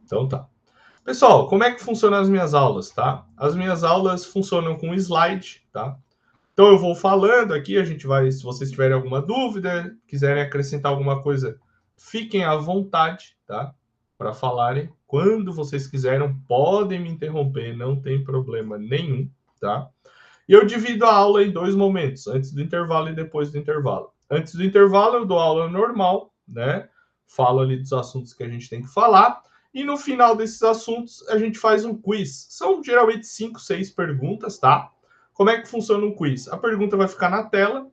Então tá. Pessoal, como é que funcionam as minhas aulas, tá? As minhas aulas funcionam com slide, tá? Então eu vou falando aqui, a gente vai, se vocês tiverem alguma dúvida, quiserem acrescentar alguma coisa, fiquem à vontade, tá? Para falarem. Quando vocês quiserem, podem me interromper, não tem problema nenhum, tá? E eu divido a aula em dois momentos, antes do intervalo e depois do intervalo. Antes do intervalo, eu dou aula normal, né? Falo ali dos assuntos que a gente tem que falar. E no final desses assuntos, a gente faz um quiz. São geralmente 5, 6 perguntas, tá? Como é que funciona um quiz? A pergunta vai ficar na tela.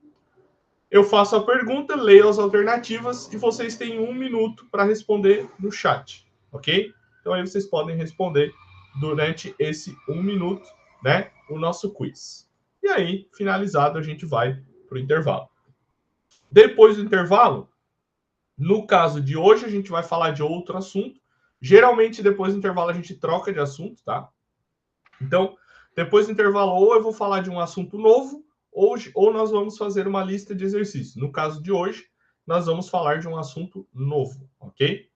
Eu faço a pergunta, leio as alternativas e vocês têm 1 minuto para responder no chat, ok? Então aí vocês podem responder durante esse 1 minuto, né? O nosso quiz. E aí, finalizado, a gente vai para o intervalo. Depois do intervalo, no caso de hoje, a gente vai falar de outro assunto. Geralmente, depois do intervalo, a gente troca de assunto, tá? Então, depois do intervalo, ou eu vou falar de um assunto novo, ou nós vamos fazer uma lista de exercícios. No caso de hoje, nós vamos falar de um assunto novo, ok?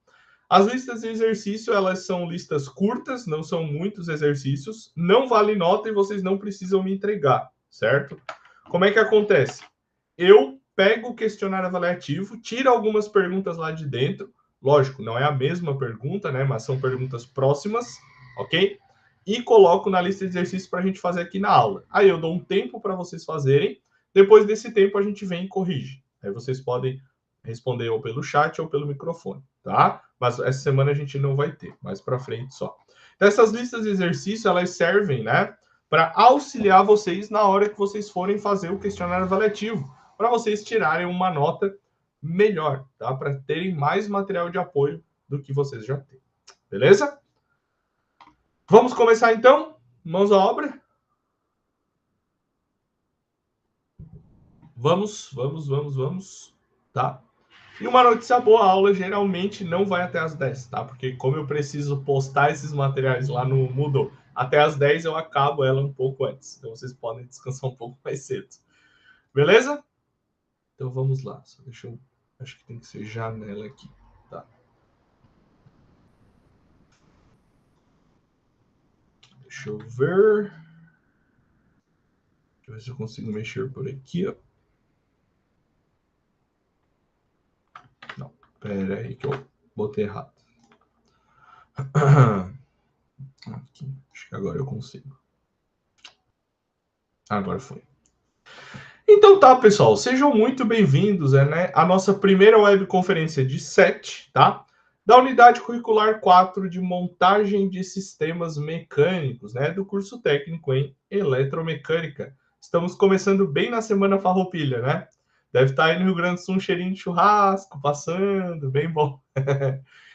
As listas de exercício, elas são listas curtas, não são muitos exercícios, não vale nota e vocês não precisam me entregar, certo? Como é que acontece? Eu pego o questionário avaliativo, tiro algumas perguntas lá de dentro, lógico, não é a mesma pergunta, né, mas são perguntas próximas, ok? E coloco na lista de exercícios para a gente fazer aqui na aula. Aí eu dou um tempo para vocês fazerem, depois desse tempo a gente vem e corrige. Aí vocês podem responder ou pelo chat ou pelo microfone, tá? Mas essa semana a gente não vai ter, mais para frente só. Então, essas listas de exercício, elas servem, né, para auxiliar vocês na hora que vocês forem fazer o questionário avaliativo, para vocês tirarem uma nota melhor, tá? Para terem mais material de apoio do que vocês já têm. Beleza? Vamos começar então? Mãos à obra? Vamos, tá? E uma notícia boa, a aula geralmente não vai até as 10, tá? Porque como eu preciso postar esses materiais lá no Moodle, até as 10 eu acabo ela um pouco antes. Então vocês podem descansar um pouco mais cedo. Beleza? Então vamos lá. Só deixa eu... Acho que tem que ser janela aqui, tá? Deixa eu ver. Deixa eu ver se eu consigo mexer por aqui, ó. Não, pera aí que eu botei errado. Aqui, acho que agora eu consigo. Agora foi. Então tá, pessoal, sejam muito bem-vindos, né, à nossa primeira webconferência de 7, tá? Da unidade curricular 4 de montagem de sistemas mecânicos, né, do curso técnico em eletromecânica. Estamos começando bem na semana farroupilha, né? Deve estar aí no Rio Grande do Sul um cheirinho de churrasco passando, bem bom.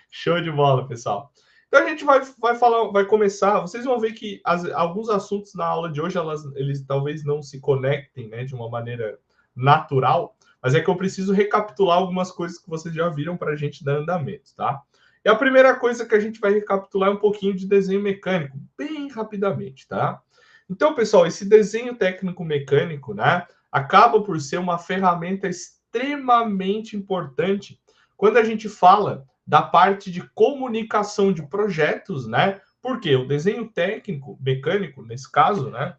Show de bola, pessoal. Então a gente vai falar, vai começar. Vocês vão ver que alguns assuntos na aula de hoje eles talvez não se conectem, né, de uma maneira natural, mas é que eu preciso recapitular algumas coisas que vocês já viram para a gente dar andamento, tá? E a primeira coisa que a gente vai recapitular é um pouquinho de desenho mecânico, bem rapidamente, tá? Então, pessoal, esse desenho técnico mecânico, né, acaba por ser uma ferramenta extremamente importante quando a gente fala da parte de comunicação de projetos, né? Porque o desenho técnico, mecânico, nesse caso, né?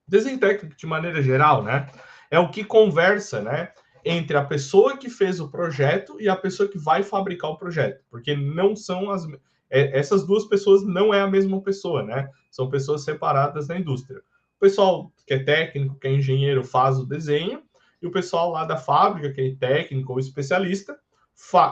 Desenho técnico de maneira geral, né? É o que conversa, né? Entre a pessoa que fez o projeto e a pessoa que vai fabricar o projeto. Porque não são as. Essas duas pessoas não é a mesma pessoa, né? São pessoas separadas na indústria. O pessoal que é técnico, que é engenheiro, faz o desenho, e o pessoal lá da fábrica, que é técnico ou especialista,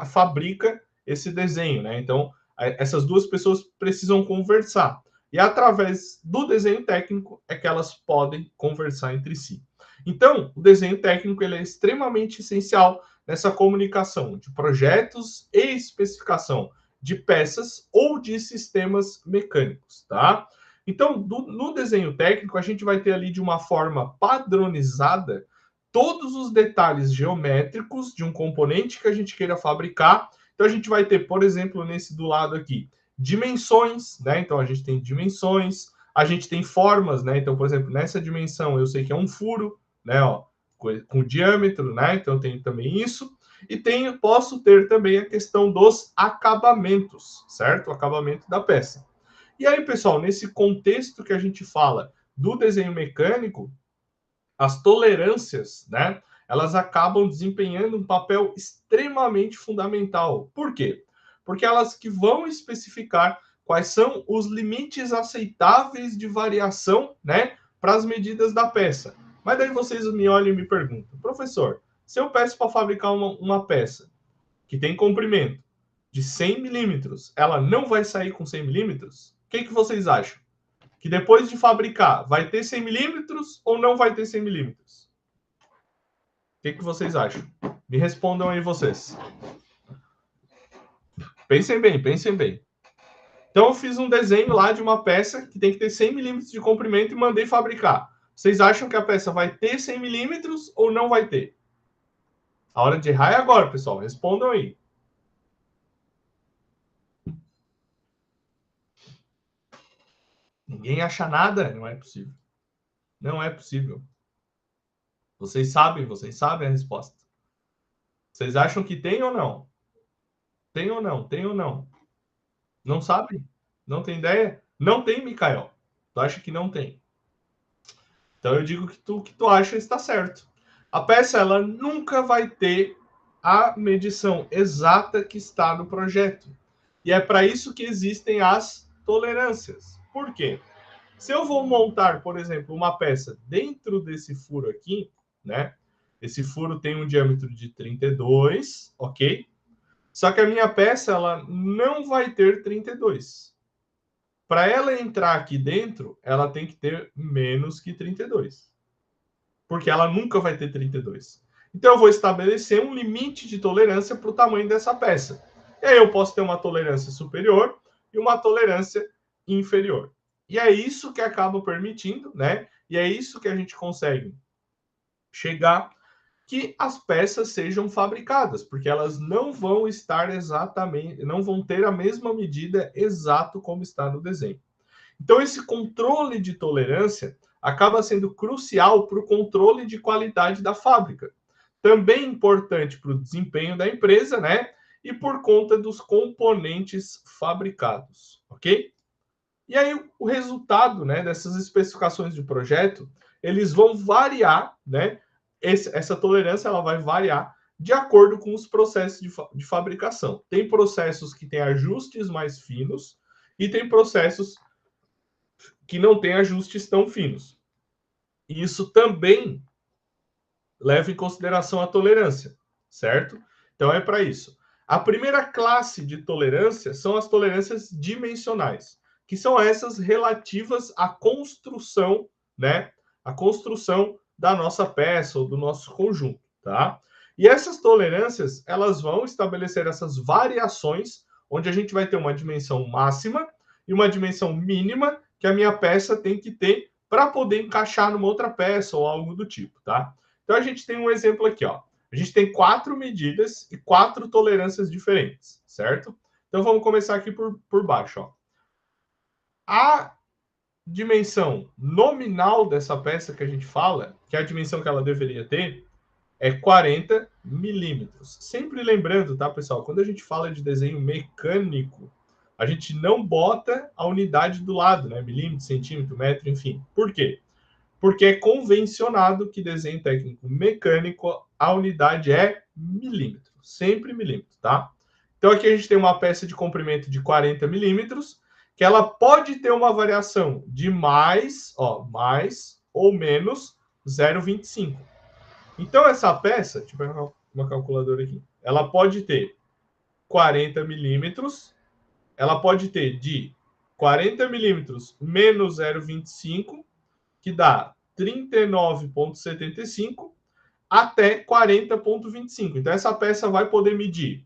fabrica esse desenho, né? Então, essas duas pessoas precisam conversar. E através do desenho técnico é que elas podem conversar entre si. Então, o desenho técnico ele é extremamente essencial nessa comunicação de projetos e especificação de peças ou de sistemas mecânicos, tá? Então, no desenho técnico, a gente vai ter ali de uma forma padronizada todos os detalhes geométricos de um componente que a gente queira fabricar. Então, a gente vai ter, por exemplo, nesse do lado aqui, dimensões, né? Então, a gente tem dimensões, a gente tem formas, né? Então, por exemplo, nessa dimensão eu sei que é um furo, né? Ó, com diâmetro, né? Então, tem também isso. E posso ter também a questão dos acabamentos, certo? O acabamento da peça. E aí, pessoal, nesse contexto que a gente fala do desenho mecânico, as tolerâncias, né? Elas acabam desempenhando um papel extremamente fundamental. Por quê? Porque elas que vão especificar quais são os limites aceitáveis de variação, né, para as medidas da peça. Mas daí vocês me olham e me perguntam, professor, se eu peço para fabricar uma peça que tem comprimento de 100 milímetros, ela não vai sair com 100 milímetros? O que vocês acham? Que depois de fabricar, vai ter 100 milímetros ou não vai ter 100 milímetros? O que vocês acham? Me respondam aí vocês. Pensem bem, pensem bem. Então eu fiz um desenho lá de uma peça que tem que ter 100 milímetros de comprimento e mandei fabricar. Vocês acham que a peça vai ter 100 milímetros ou não vai ter? A hora de errar é agora, pessoal. Respondam aí. Ninguém acha nada? Não é possível. Não é possível. Vocês sabem a resposta. Vocês acham que tem ou não? Tem ou não? Tem ou não? Não sabe? Não tem ideia? Não tem, Mikael. Tu acha que não tem? Então eu digo que tu acha está certo. A peça ela nunca vai ter a medição exata que está no projeto. E é para isso que existem as tolerâncias. Por quê? Se eu vou montar, por exemplo, uma peça dentro desse furo aqui, né? Esse furo tem um diâmetro de 32, ok? Só que a minha peça ela não vai ter 32. Para ela entrar aqui dentro, ela tem que ter menos que 32. Porque ela nunca vai ter 32. Então eu vou estabelecer um limite de tolerância para o tamanho dessa peça. E aí eu posso ter uma tolerância superior e uma tolerância inferior. E é isso que acaba permitindo, né? E é isso que a gente consegue chegar que as peças sejam fabricadas, porque elas não vão estar exatamente, não vão ter a mesma medida exato como está no desenho. Então, esse controle de tolerância acaba sendo crucial para o controle de qualidade da fábrica. Também importante para o desempenho da empresa, né? E por conta dos componentes fabricados, ok? E aí, o resultado, né, dessas especificações de projeto, eles vão variar, né? Essa tolerância ela vai variar de acordo com os processos de fabricação. Tem processos que têm ajustes mais finos e tem processos que não têm ajustes tão finos. E isso também leva em consideração a tolerância, certo? Então é para isso. A primeira classe de tolerância são as tolerâncias dimensionais, que são essas relativas à construção, né? A construção da nossa peça ou do nosso conjunto, tá? E essas tolerâncias, elas vão estabelecer essas variações, onde a gente vai ter uma dimensão máxima e uma dimensão mínima que a minha peça tem que ter para poder encaixar numa outra peça ou algo do tipo, tá? Então a gente tem um exemplo aqui, ó. A gente tem 4 medidas e 4 tolerâncias diferentes, certo? Então vamos começar aqui por baixo, ó. A dimensão nominal dessa peça que a gente fala, que é a dimensão que ela deveria ter, é 40 milímetros. Sempre lembrando, tá, pessoal? Quando a gente fala de desenho mecânico, a gente não bota a unidade do lado, né? Milímetro, centímetro, metro, enfim. Por quê? Porque é convencionado que desenho técnico mecânico, a unidade é milímetro, sempre milímetro, tá? Então aqui a gente tem uma peça de comprimento de 40 milímetros, que ela pode ter uma variação de mais ou menos 0,25. Então essa peça, deixa eu pegar uma calculadora aqui, ela pode ter 40 milímetros, ela pode ter de 40 milímetros menos 0,25, que dá 39,75 até 40,25. Então, essa peça vai poder medir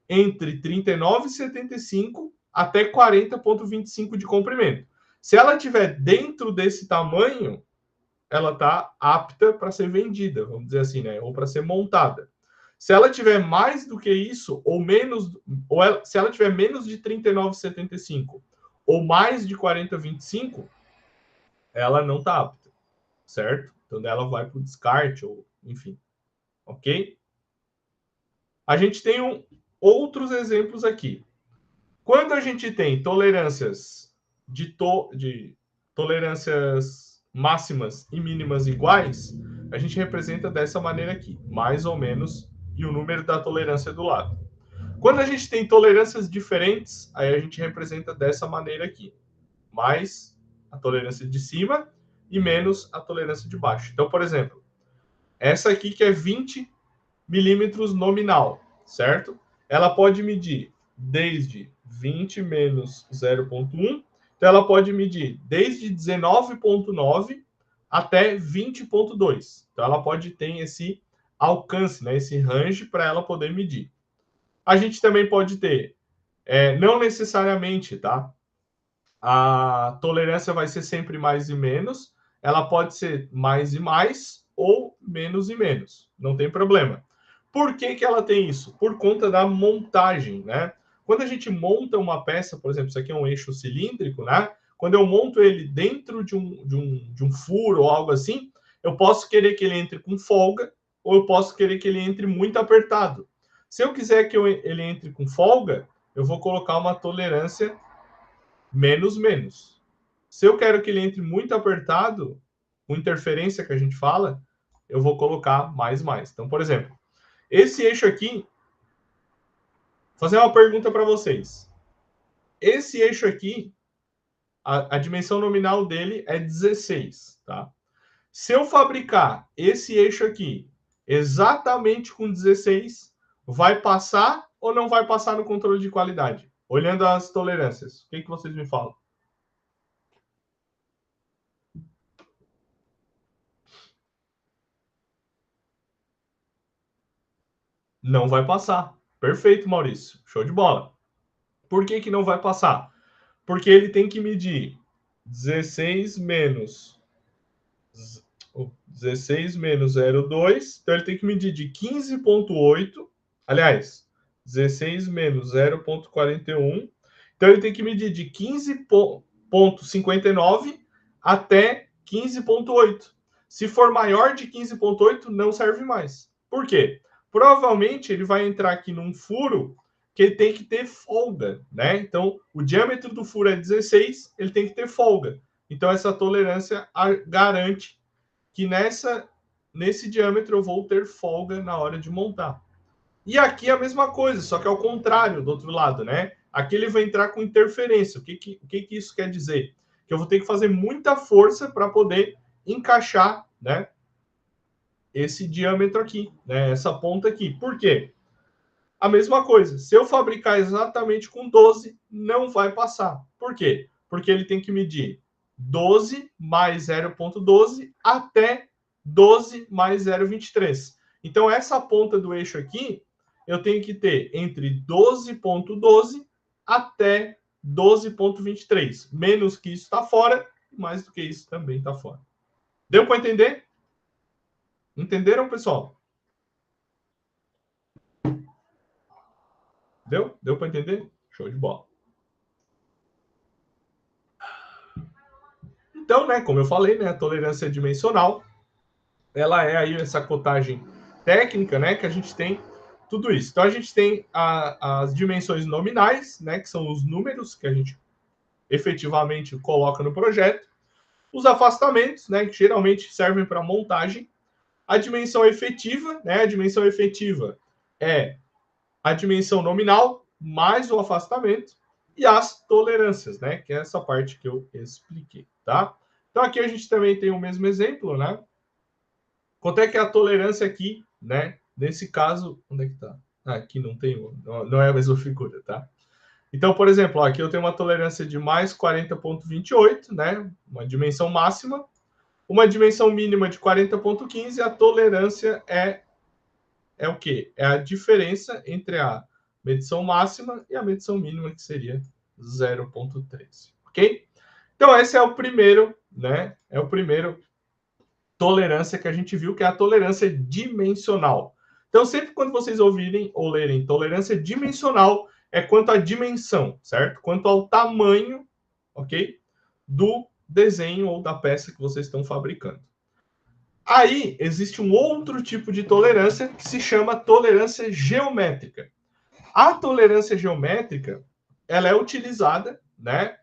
entre 39,75 até 40,25 de comprimento. Se ela estiver dentro desse tamanho, ela está apta para ser vendida, vamos dizer assim, né? Ou para ser montada. Se ela tiver mais do que isso, ou menos, se ela tiver menos de 39,75 ou mais de 40,25, ela não está apta, certo? Então ela vai para o descarte, ou enfim, ok? A gente tem outros exemplos aqui. Quando a gente tem tolerâncias de tolerâncias máximas e mínimas iguais, a gente representa dessa maneira aqui, mais ou menos, e o número da tolerância do lado. Quando a gente tem tolerâncias diferentes, aí a gente representa dessa maneira aqui, mais a tolerância de cima e menos a tolerância de baixo. Então, por exemplo, essa aqui que é 20 milímetros nominal, certo? Ela pode medir desde 20 menos 0,1, então ela pode medir desde 19,9 até 20,2. Então ela pode ter esse alcance, né, esse range para ela poder medir. A gente também pode ter, não necessariamente, tá? A tolerância vai ser sempre mais e menos, ela pode ser mais e mais ou menos e menos, não tem problema. Por que que ela tem isso? Por conta da montagem, né? Quando a gente monta uma peça, por exemplo, isso aqui é um eixo cilíndrico, né? Quando eu monto ele dentro de um furo ou algo assim, eu posso querer que ele entre com folga ou eu posso querer que ele entre muito apertado. Se eu quiser que ele entre com folga, eu vou colocar uma tolerância menos menos. Se eu quero que ele entre muito apertado, com interferência que a gente fala, eu vou colocar mais mais. Então, por exemplo, esse eixo aqui, vou fazer uma pergunta para vocês. Esse eixo aqui, a dimensão nominal dele é 16, tá? Se eu fabricar esse eixo aqui exatamente com 16, vai passar ou não vai passar no controle de qualidade? Olhando as tolerâncias, o que vocês me falam? Não vai passar. Perfeito, Maurício. Show de bola. Por que não vai passar? Porque ele tem que medir 16 menos 16 menos 0,2. Então ele tem que medir de 15,8. Aliás, 16 menos 0,41. Então ele tem que medir de 15,59 até 15,8. Se for maior de 15,8, não serve mais. Por quê? Provavelmente ele vai entrar aqui num furo que ele tem que ter folga, né? Então, o diâmetro do furo é 16, ele tem que ter folga. Então, essa tolerância garante que nesse diâmetro eu vou ter folga na hora de montar. E aqui é a mesma coisa, só que ao contrário, do outro lado, né? Aqui ele vai entrar com interferência. O que isso quer dizer? Que eu vou ter que fazer muita força para poder encaixar, né, esse diâmetro aqui, né, essa ponta aqui. Por quê? A mesma coisa. Se eu fabricar exatamente com 12, não vai passar. Por quê? Porque ele tem que medir 12 mais 0,12 até 12 mais 0,23. Então, essa ponta do eixo aqui, eu tenho que ter entre 12,12 até 12,23. Menos que isso está fora, mais do que isso também está fora. Deu para entender? Entenderam, pessoal? Deu para entender? Show de bola. Então, né, como eu falei, né, a tolerância dimensional, ela é aí essa cotagem técnica, né, que a gente tem tudo isso. Então, a gente tem as dimensões nominais, né, que são os números que a gente efetivamente coloca no projeto, os afastamentos, né, que geralmente servem para montagem, a dimensão efetiva, né, a dimensão efetiva é a dimensão nominal mais o afastamento, e as tolerâncias, né, que é essa parte que eu expliquei, tá? Então, aqui a gente também tem o mesmo exemplo, né? Quanto é que é a tolerância aqui, né? Nesse caso, onde é que tá? Ah, aqui não tem, não é a mesma figura, tá? Então, por exemplo, ó, aqui eu tenho uma tolerância de mais 40,28, né? Uma dimensão máxima. Uma dimensão mínima de 40,15, a tolerância é o quê? É a diferença entre a medição máxima e a medição mínima, que seria 0,13, ok? Então, esse é o primeiro, né? É o primeiro tolerância que a gente viu, que é a tolerância dimensional. Então, sempre quando vocês ouvirem ou lerem tolerância dimensional, é quanto à dimensão, certo? Quanto ao tamanho, ok? Do desenho ou da peça que vocês estão fabricando. Aí, existe um outro tipo de tolerância que se chama tolerância geométrica. A tolerância geométrica, ela é utilizada, né,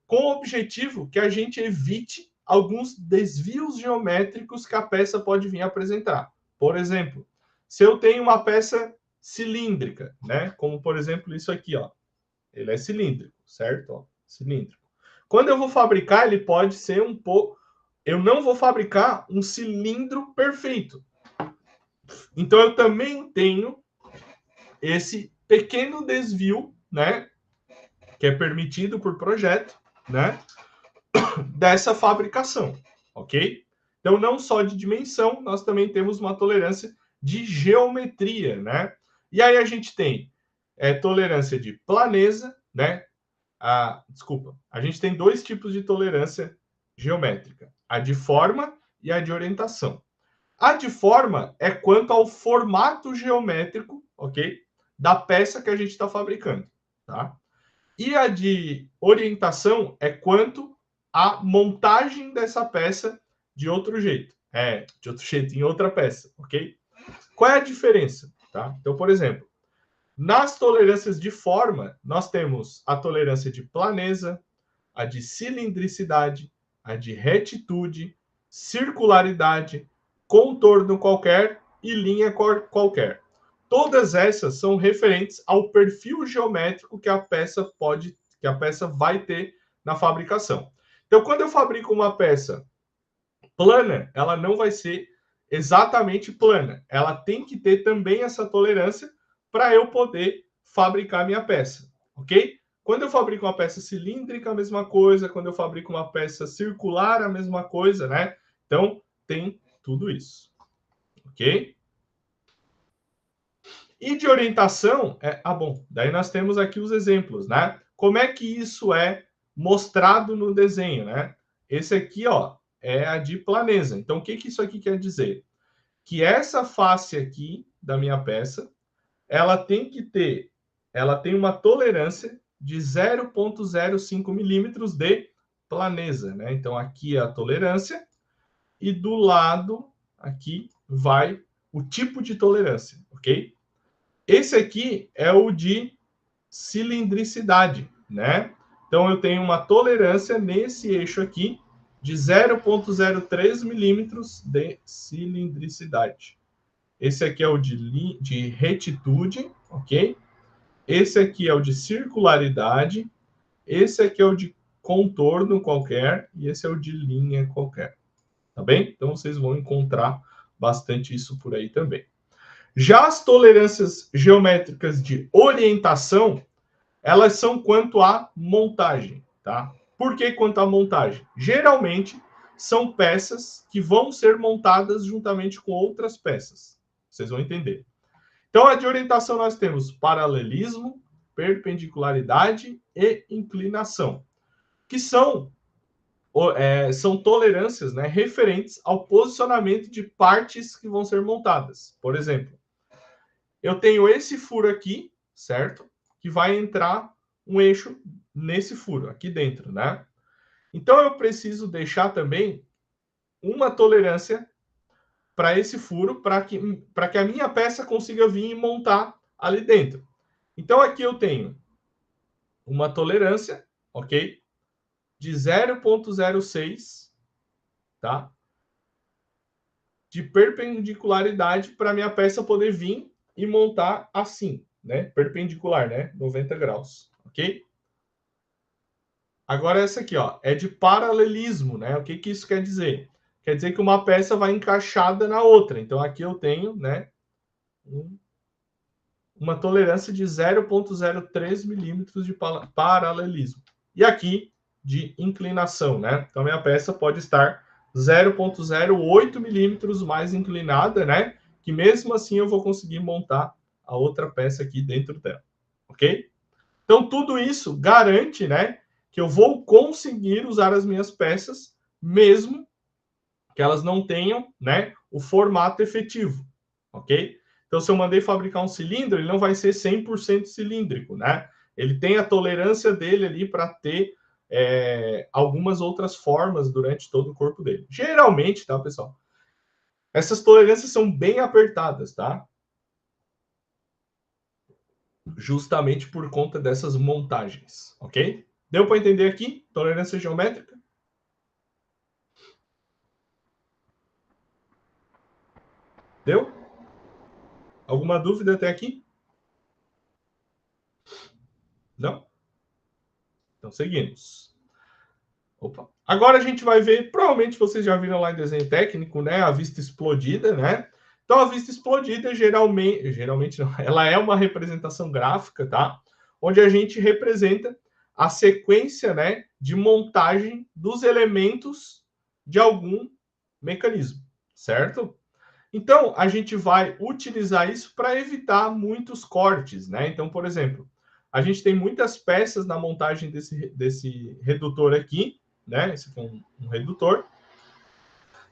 com o objetivo que a gente evite alguns desvios geométricos que a peça pode vir a apresentar. Por exemplo, se eu tenho uma peça cilíndrica, né, como por exemplo isso aqui, ó, ele é cilíndrico, certo? Ó, cilíndrico. Quando eu vou fabricar, ele pode ser um pouco... Eu não vou fabricar um cilindro perfeito. Então, eu também tenho esse pequeno desvio, né, que é permitido por projeto, né, dessa fabricação, ok? Então, não só de dimensão, nós também temos uma tolerância de geometria, né? E aí a gente tem tolerância de planeza, né? Desculpa, a gente tem dois tipos de tolerância geométrica, a de forma e a de orientação. A de forma é quanto ao formato geométrico, ok? Da peça que a gente está fabricando, tá? E a de orientação é quanto à montagem dessa peça de outro jeito. De outro jeito, em outra peça, ok? Qual é a diferença? Tá? Então, por exemplo, nas tolerâncias de forma, nós temos a tolerância de planeza, a de cilindricidade, a de retitude, circularidade, contorno qualquer e linha qualquer. Todas essas são referentes ao perfil geométrico que a peça vai ter na fabricação. Então, quando eu fabrico uma peça plana, ela não vai ser exatamente plana. Ela tem que ter também essa tolerância para eu poder fabricar minha peça, ok? Quando eu fabrico uma peça cilíndrica, a mesma coisa. Quando eu fabrico uma peça circular, a mesma coisa, né? Então, tem tudo isso, ok? E de orientação, bom, daí nós temos aqui os exemplos, né? Como é que isso é mostrado no desenho, né? Esse aqui, ó, é a de planeza. Então, o que que isso aqui quer dizer? Que essa face aqui da minha peça, ela tem uma tolerância de 0,05 milímetros de planeza, né? Então, aqui é a tolerância e do lado aqui vai o tipo de tolerância, ok? Esse aqui é o de cilindricidade, né? Então, eu tenho uma tolerância nesse eixo aqui de 0,03 milímetros de cilindricidade. Esse aqui é o de retitude, ok? Esse aqui é o de circularidade. Esse aqui é o de contorno qualquer. E esse é o de linha qualquer. Tá bem? Então, vocês vão encontrar bastante isso por aí também. Já as tolerâncias geométricas de orientação, elas são quanto à montagem, tá? Por que quanto à montagem? Geralmente, são peças que vão ser montadas juntamente com outras peças. Vocês vão entender. Então, a de orientação nós temos paralelismo, perpendicularidade e inclinação, que são tolerâncias, né, referentes ao posicionamento de partes que vão ser montadas. Por exemplo, eu tenho esse furo aqui, certo? Que vai entrar um eixo nesse furo, aqui dentro, né? Então, eu preciso deixar também uma tolerância para esse furo, para que a minha peça consiga vir e montar ali dentro. Então, aqui eu tenho uma tolerância, ok? De 0,06, tá? De perpendicularidade para minha peça poder vir e montar assim, né? Perpendicular, né? 90 graus, ok? Agora essa aqui, ó, é de paralelismo, né? O que que isso quer dizer? Quer dizer que uma peça vai encaixada na outra. Então aqui eu tenho, né, uma tolerância de 0,03 milímetros de paralelismo. E aqui de inclinação, né? Então minha peça pode estar 0,08 milímetros mais inclinada, né? Que mesmo assim eu vou conseguir montar a outra peça aqui dentro dela, ok? Então tudo isso garante, né, que eu vou conseguir usar as minhas peças, mesmo que elas não tenham, né, o formato efetivo, ok? Então, se eu mandei fabricar um cilindro, ele não vai ser 100% cilíndrico, né? Ele tem a tolerância dele ali para ter algumas outras formas durante todo o corpo dele. Geralmente, tá, pessoal? Essas tolerâncias são bem apertadas, tá? Justamente por conta dessas montagens, ok? Deu para entender aqui? Tolerância geométrica? Deu? Alguma dúvida até aqui? Não? Então seguimos. Opa. Agora a gente vai ver, provavelmente vocês já viram lá em desenho técnico, né? A vista explodida, né? Então a vista explodida geralmente não, ela é uma representação gráfica, tá? Onde a gente representa a sequência, né, de montagem dos elementos de algum mecanismo, certo? Então a gente vai utilizar isso para evitar muitos cortes, né? Então, por exemplo, a gente tem muitas peças na montagem desse redutor aqui, né? Esse aqui é um redutor.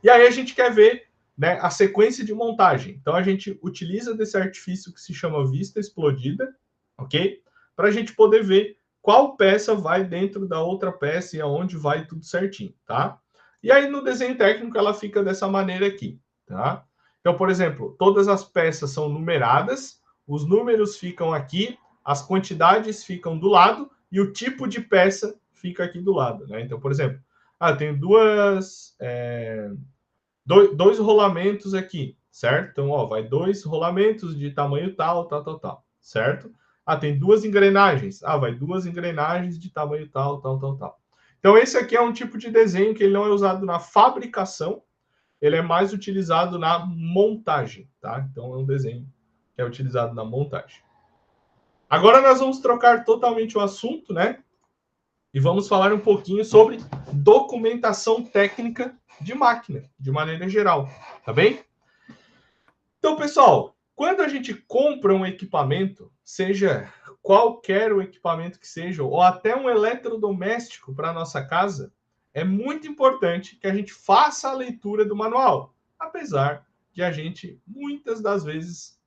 E aí a gente quer ver, né, a sequência de montagem. Então a gente utiliza desse artifício que se chama vista explodida, ok? Para a gente poder ver qual peça vai dentro da outra peça e aonde vai tudo certinho, tá? E aí no desenho técnico ela fica dessa maneira aqui, tá? Então, por exemplo, todas as peças são numeradas, os números ficam aqui, as quantidades ficam do lado e o tipo de peça fica aqui do lado, né? Então, por exemplo, tem dois rolamentos aqui, certo? Então, ó, vai 2 rolamentos de tamanho tal, tal, tal, tal, certo? Tem 2 engrenagens. Vai 2 engrenagens de tamanho tal, tal, tal, tal. Então, esse aqui é um tipo de desenho que ele não é usado na fabricação, ele é mais utilizado na montagem, tá? Então, é um desenho que é utilizado na montagem. Agora nós vamos trocar totalmente o assunto, né? E vamos falar um pouquinho sobre documentação técnica de máquina, de maneira geral, tá bem? Então, pessoal, quando a gente compra um equipamento, seja qualquer o equipamento que seja, ou até um eletrodoméstico para a nossa casa, é muito importante que a gente faça a leitura do manual, apesar de a gente, muitas das vezes,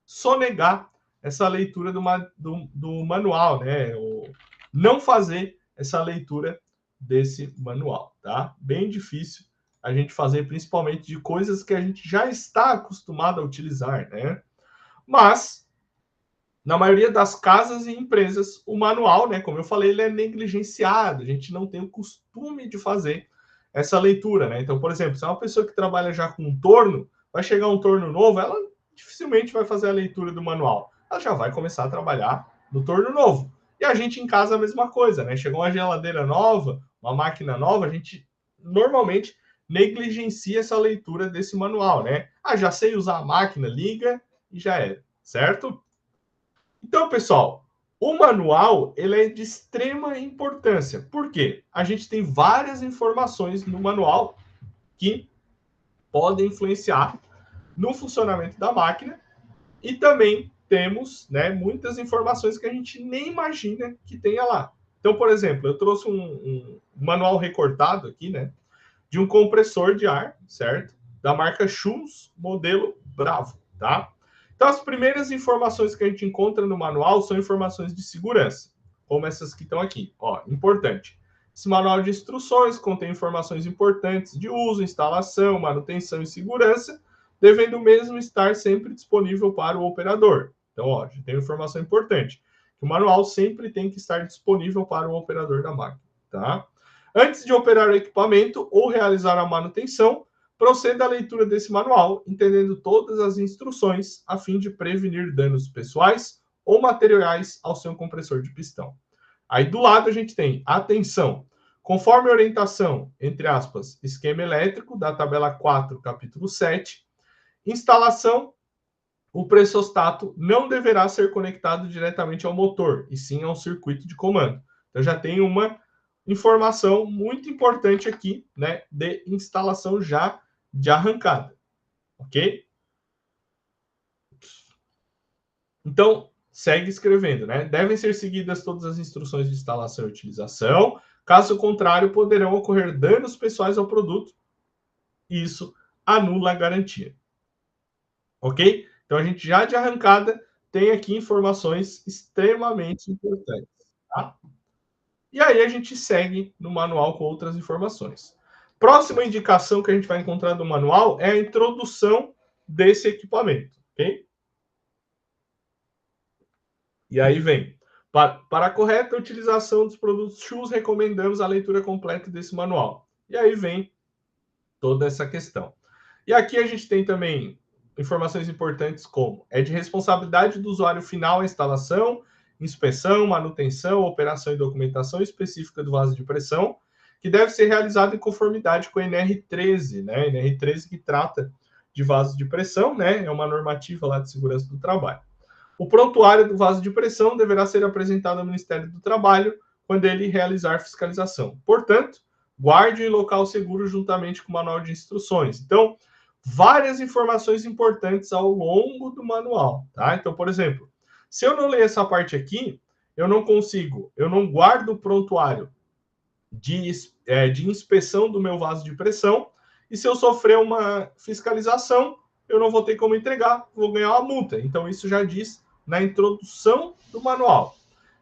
sonegar essa leitura do manual, né? Ou não fazer essa leitura desse manual, tá? Bem difícil a gente fazer, principalmente de coisas que a gente já está acostumado a utilizar, né? Mas, na maioria das casas e empresas, o manual, né, como eu falei, ele é negligenciado, a gente não tem o costume de fazer essa leitura, né? Então, por exemplo, se é uma pessoa que trabalha já com um torno, vai chegar um torno novo, ela dificilmente vai fazer a leitura do manual. Ela já vai começar a trabalhar no torno novo. E a gente em casa a mesma coisa, né? Chegou uma geladeira nova, uma máquina nova, a gente normalmente negligencia essa leitura desse manual, né? Já sei usar a máquina, liga e já era, certo? Então, pessoal, o manual ele é de extrema importância. Por quê? A gente tem várias informações no manual que podem influenciar no funcionamento da máquina e também temos, né, muitas informações que a gente nem imagina que tenha lá. Então, por exemplo, eu trouxe um manual recortado aqui, né, de um compressor de ar, certo? Da marca Schulz, modelo Bravo, tá? Então, as primeiras informações que a gente encontra no manual são informações de segurança, como essas que estão aqui. Ó, importante. Esse manual de instruções contém informações importantes de uso, instalação, manutenção e segurança, devendo mesmo estar sempre disponível para o operador. Então, ó, já tem informação importante. Que o manual sempre tem que estar disponível para o operador da máquina, tá? Antes de operar o equipamento ou realizar a manutenção, proceda à leitura desse manual, entendendo todas as instruções, a fim de prevenir danos pessoais ou materiais ao seu compressor de pistão. Aí do lado a gente tem, atenção, conforme a orientação, entre aspas, esquema elétrico da tabela 4, capítulo 7, instalação, o pressostato não deverá ser conectado diretamente ao motor, e sim ao circuito de comando. Então já tem uma informação muito importante aqui, né, de instalação já de arrancada, ok? Então, segue escrevendo, né? Devem ser seguidas todas as instruções de instalação e utilização, caso contrário, poderão ocorrer danos pessoais ao produto, e isso anula a garantia, ok? Então, a gente já de arrancada tem aqui informações extremamente importantes, tá? E aí a gente segue no manual com outras informações. Próxima indicação que a gente vai encontrar no manual é a introdução desse equipamento, ok? E aí vem, para a correta utilização dos produtos Shoes, recomendamos a leitura completa desse manual. E aí vem toda essa questão. E aqui a gente tem também informações importantes como é de responsabilidade do usuário final a instalação, inspeção, manutenção, operação e documentação específica do vaso de pressão, que deve ser realizado em conformidade com a NR13, né? NR13 que trata de vasos de pressão, né? É uma normativa lá de segurança do trabalho. O prontuário do vaso de pressão deverá ser apresentado ao Ministério do Trabalho quando ele realizar fiscalização. Portanto, guarde em local seguro juntamente com o manual de instruções. Então, várias informações importantes ao longo do manual, tá? Então, por exemplo, se eu não ler essa parte aqui, eu não guardo o prontuário de inspeção do meu vaso de pressão, e se eu sofrer uma fiscalização, eu não vou ter como entregar, vou ganhar uma multa. Então, isso já diz na introdução do manual.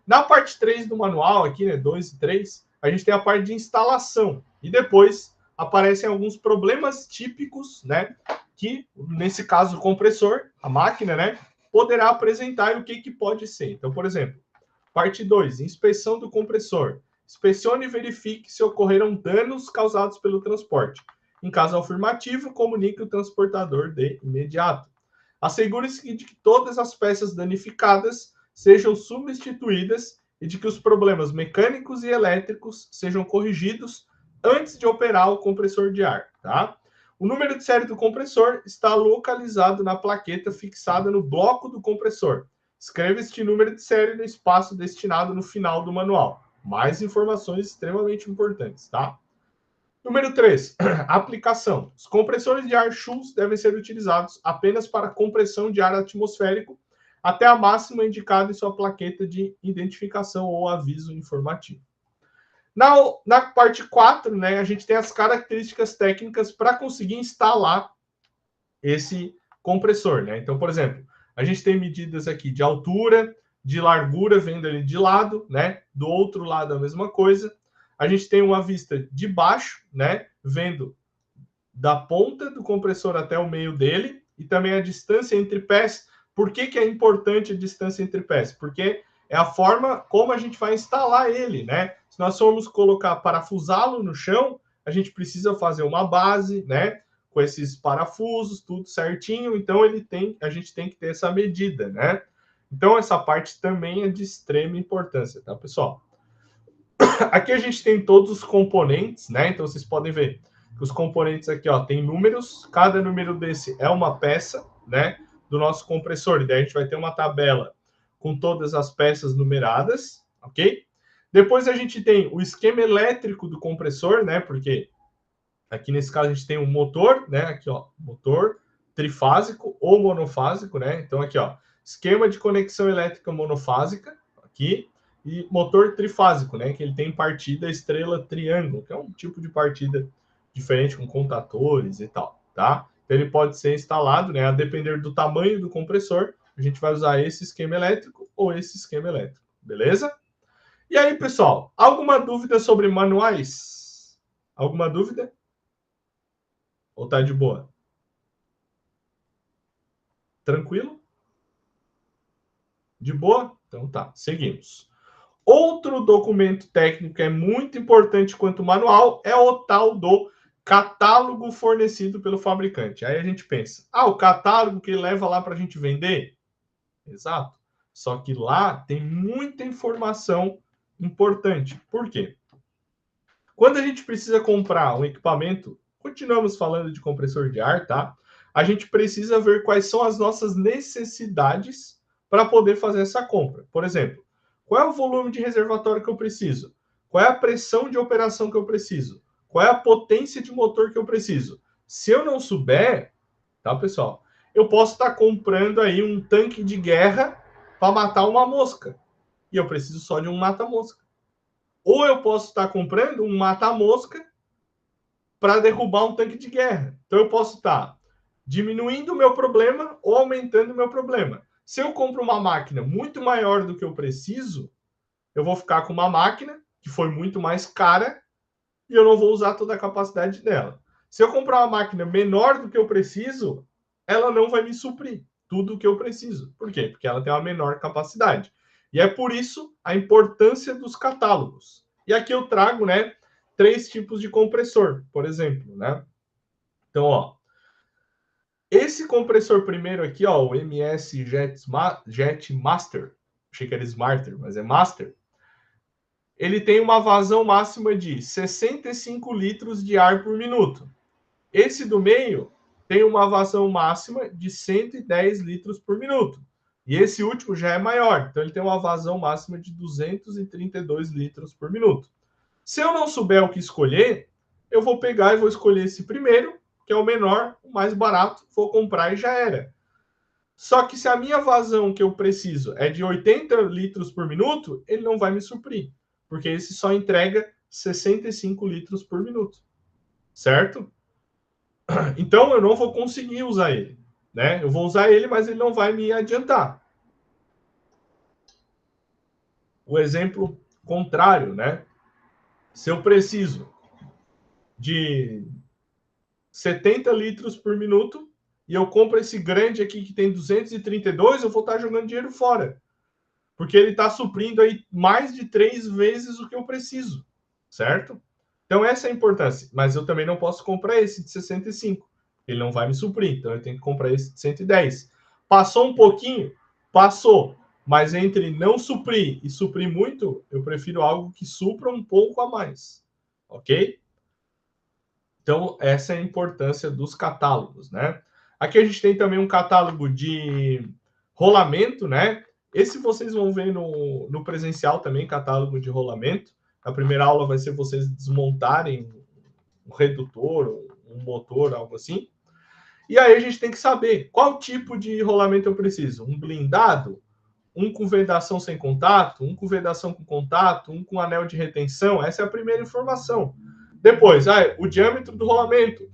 Na parte 3 do manual, aqui, né, 2 e 3, a gente tem a parte de instalação. E depois aparecem alguns problemas típicos, né, que, nesse caso, o compressor, a máquina, né, poderá apresentar e o que pode ser. Então, por exemplo, parte 2, inspeção do compressor. Inspecione e verifique se ocorreram danos causados pelo transporte. Em caso afirmativo, comunique o transportador de imediato. Assegure-se de que todas as peças danificadas sejam substituídas e de que os problemas mecânicos e elétricos sejam corrigidos antes de operar o compressor de ar, tá? O número de série do compressor está localizado na plaqueta fixada no bloco do compressor. Escreva este número de série no espaço destinado no final do manual. Mais informações extremamente importantes, tá? Número 3, aplicação. Os compressores de ar Shoes devem ser utilizados apenas para compressão de ar atmosférico até a máxima indicada em sua plaqueta de identificação ou aviso informativo. Na parte 4, né, a gente tem as características técnicas para conseguir instalar esse compressor, né? Então, por exemplo, a gente tem medidas aqui de altura, de largura, vendo ele de lado, né? Do outro lado a mesma coisa. A gente tem uma vista de baixo, né? Vendo da ponta do compressor até o meio dele, e também a distância entre pés. Por que é importante a distância entre pés? Porque é a forma como a gente vai instalar ele, né? Se nós formos colocar, parafusá-lo no chão, a gente precisa fazer uma base, né? Com esses parafusos, tudo certinho. Então, a gente tem que ter essa medida, né? Então, essa parte também é de extrema importância, tá, pessoal? Aqui a gente tem todos os componentes, né? Então, vocês podem ver que os componentes aqui, ó, tem números. Cada número desse é uma peça, né? Do nosso compressor. E daí a gente vai ter uma tabela com todas as peças numeradas, ok? Depois a gente tem o esquema elétrico do compressor, né? Porque aqui nesse caso a gente tem um motor, né? Aqui, ó, motor trifásico ou monofásico, né? Então aqui, ó, esquema de conexão elétrica monofásica, aqui, e motor trifásico, né? Que ele tem partida estrela triângulo, que é um tipo de partida diferente com contatores e tal, tá? Então ele pode ser instalado, né? A depender do tamanho do compressor, a gente vai usar esse esquema elétrico ou esse esquema elétrico, beleza? E aí, pessoal, alguma dúvida sobre manuais? Alguma dúvida? Ou tá de boa? Tranquilo? De boa? Então tá, seguimos. Outro documento técnico que é muito importante quanto manual é o tal do catálogo fornecido pelo fabricante. Aí a gente pensa, o catálogo que ele leva lá para a gente vender? Exato. Só que lá tem muita informação importante. Por quê? Quando a gente precisa comprar um equipamento, continuamos falando de compressor de ar, tá? A gente precisa ver quais são as nossas necessidades para poder fazer essa compra. Por exemplo, qual é o volume de reservatório que eu preciso? Qual é a pressão de operação que eu preciso? Qual é a potência de motor que eu preciso? Se eu não souber, tá, pessoal? Eu posso estar comprando aí um tanque de guerra para matar uma mosca. E eu preciso só de um mata-mosca. Ou eu posso estar comprando um mata-mosca para derrubar um tanque de guerra. Então eu posso estar diminuindo o meu problema ou aumentando o meu problema. Se eu compro uma máquina muito maior do que eu preciso, eu vou ficar com uma máquina que foi muito mais cara e eu não vou usar toda a capacidade dela. Se eu comprar uma máquina menor do que eu preciso, ela não vai me suprir tudo o que eu preciso. Por quê? Porque ela tem uma menor capacidade. E é por isso a importância dos catálogos. E aqui eu trago, né, 3 tipos de compressor, por exemplo, né? Então, ó, esse compressor primeiro aqui, ó, o MS Jet Master, achei que era Smarter, mas é Master, ele tem uma vazão máxima de 65 litros de ar por minuto. Esse do meio tem uma vazão máxima de 110 litros por minuto. E esse último já é maior, então ele tem uma vazão máxima de 232 litros por minuto. Se eu não souber o que escolher, eu vou pegar e vou escolher esse primeiro, que é o menor, o mais barato, vou comprar e já era. Só que se a minha vazão que eu preciso é de 80 litros por minuto, ele não vai me suprir, porque esse só entrega 65 litros por minuto, certo? Então eu não vou conseguir usar ele, né? Eu vou usar ele, mas ele não vai me adiantar. O exemplo contrário, né? Se eu preciso de 70 litros por minuto e eu compro esse grande aqui que tem 232, eu vou estar jogando dinheiro fora. Porque ele está suprindo aí mais de 3 vezes o que eu preciso, certo? Então essa é a importância. Mas eu também não posso comprar esse de 65. Ele não vai me suprir, então eu tenho que comprar esse de 110. Passou um pouquinho? Passou. Mas entre não suprir e suprir muito, eu prefiro algo que supra um pouco a mais. Ok? Então, essa é a importância dos catálogos, né? Aqui a gente tem também um catálogo de rolamento, né? Esse vocês vão ver no presencial também, catálogo de rolamento. A primeira aula vai ser vocês desmontarem um redutor, um motor, algo assim. E aí a gente tem que saber qual tipo de rolamento eu preciso. Um blindado, um com vedação sem contato, um com vedação com contato, um com anel de retenção. Essa é a primeira informação. Depois, o diâmetro do rolamento,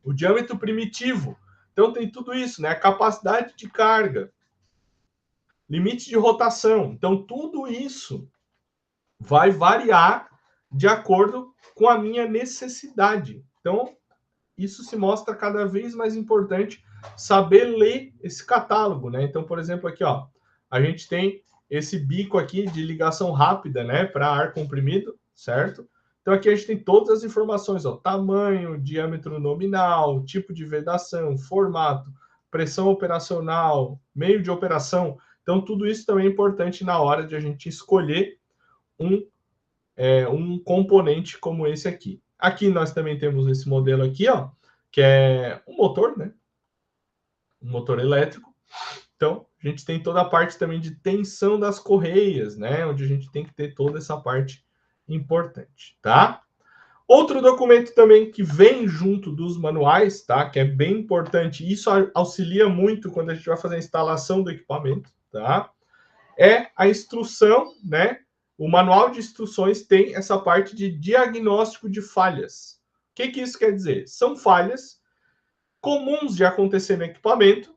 o diâmetro primitivo. Então tem tudo isso, né? A capacidade de carga, limite de rotação. Então tudo isso vai variar de acordo com a minha necessidade. Então isso se mostra cada vez mais importante saber ler esse catálogo, né? Então, por exemplo, aqui, ó, a gente tem esse bico aqui de ligação rápida, né, para ar comprimido, certo? Então aqui a gente tem todas as informações, ó, tamanho, diâmetro nominal, tipo de vedação, formato, pressão operacional, meio de operação. Então tudo isso também é importante na hora de a gente escolher um componente como esse aqui. Aqui nós também temos esse modelo aqui, ó, que é um motor, né? Um motor elétrico. Então, a gente tem toda a parte também de tensão das correias, né? Onde a gente tem que ter toda essa parte importante, tá? Outro documento também que vem junto dos manuais, tá? Que é bem importante, isso auxilia muito quando a gente vai fazer a instalação do equipamento, tá? É a instrução, né? O manual de instruções tem essa parte de diagnóstico de falhas. O que isso quer dizer? São falhas comuns de acontecer no equipamento,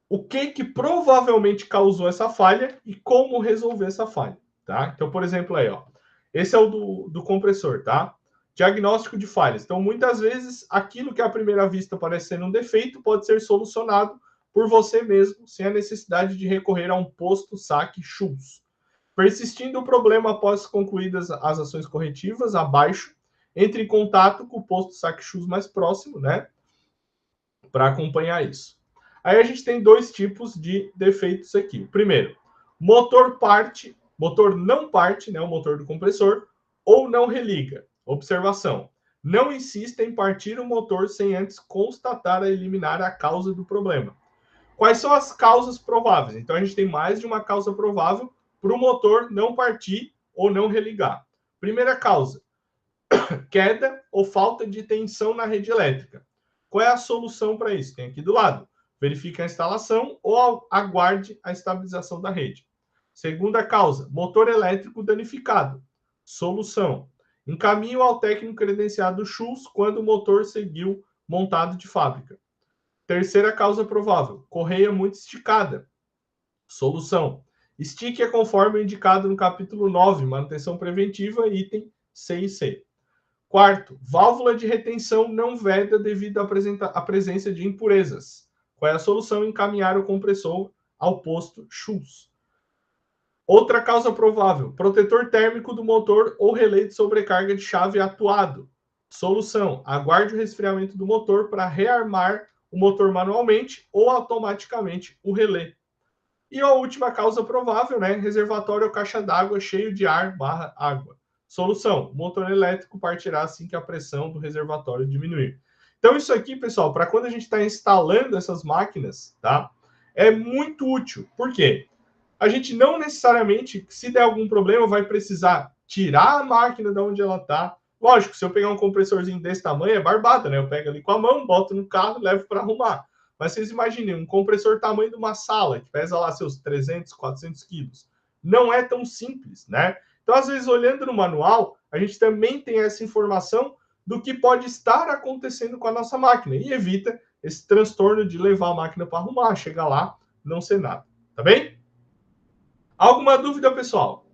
o que provavelmente causou essa falha e como resolver essa falha, tá? Então, por exemplo, aí, ó, esse é o do compressor, tá? Diagnóstico de falhas. Então, muitas vezes, aquilo que à primeira vista parece ser um defeito pode ser solucionado por você mesmo, sem a necessidade de recorrer a um posto saque Schultz. Persistindo o problema após concluídas as ações corretivas, abaixo, entre em contato com o posto saque Schultz mais próximo, né? Para acompanhar isso. Aí a gente tem 2 tipos de defeitos aqui. Primeiro, motor não parte, né, o motor do compressor, ou não religa. Observação: não insista em partir o motor sem antes constatar a eliminar a causa do problema. Quais são as causas prováveis? Então a gente tem mais de uma causa provável para o motor não partir ou não religar. Primeira causa: queda ou falta de tensão na rede elétrica. Qual é a solução para isso? Tem aqui do lado. Verifique a instalação ou aguarde a estabilização da rede. Segunda causa, motor elétrico danificado. Solução: encaminhe ao técnico credenciado Schultz quando o motor seguiu montado de fábrica. Terceira causa provável, correia muito esticada. Solução: estique conforme indicado no capítulo 9, manutenção preventiva, item C e C. Quarto, válvula de retenção não veda devido à presença de impurezas. Qual é a solução? Encaminhar o compressor ao posto Schultz. Outra causa provável, protetor térmico do motor ou relé de sobrecarga de chave atuado. Solução, aguarde o resfriamento do motor para rearmar o motor manualmente ou automaticamente o relé. E a última causa provável, né? Reservatório ou caixa d'água cheio de ar / água. Solução, o motor elétrico partirá assim que a pressão do reservatório diminuir. Então isso aqui, pessoal, para quando a gente está instalando essas máquinas, tá? É muito útil. Por quê? A gente não necessariamente, se der algum problema, vai precisar tirar a máquina de onde ela está. Lógico, se eu pegar um compressorzinho desse tamanho, é barbada, né? Eu pego ali com a mão, boto no carro e levo para arrumar. Mas vocês imaginem, um compressor tamanho de uma sala, que pesa lá seus 300, 400 quilos. Não é tão simples, né? Então, às vezes, olhando no manual, a gente também tem essa informação do que pode estar acontecendo com a nossa máquina. E evita esse transtorno de levar a máquina para arrumar, chegar lá, não ser nada. Tá bem? Alguma dúvida, pessoal?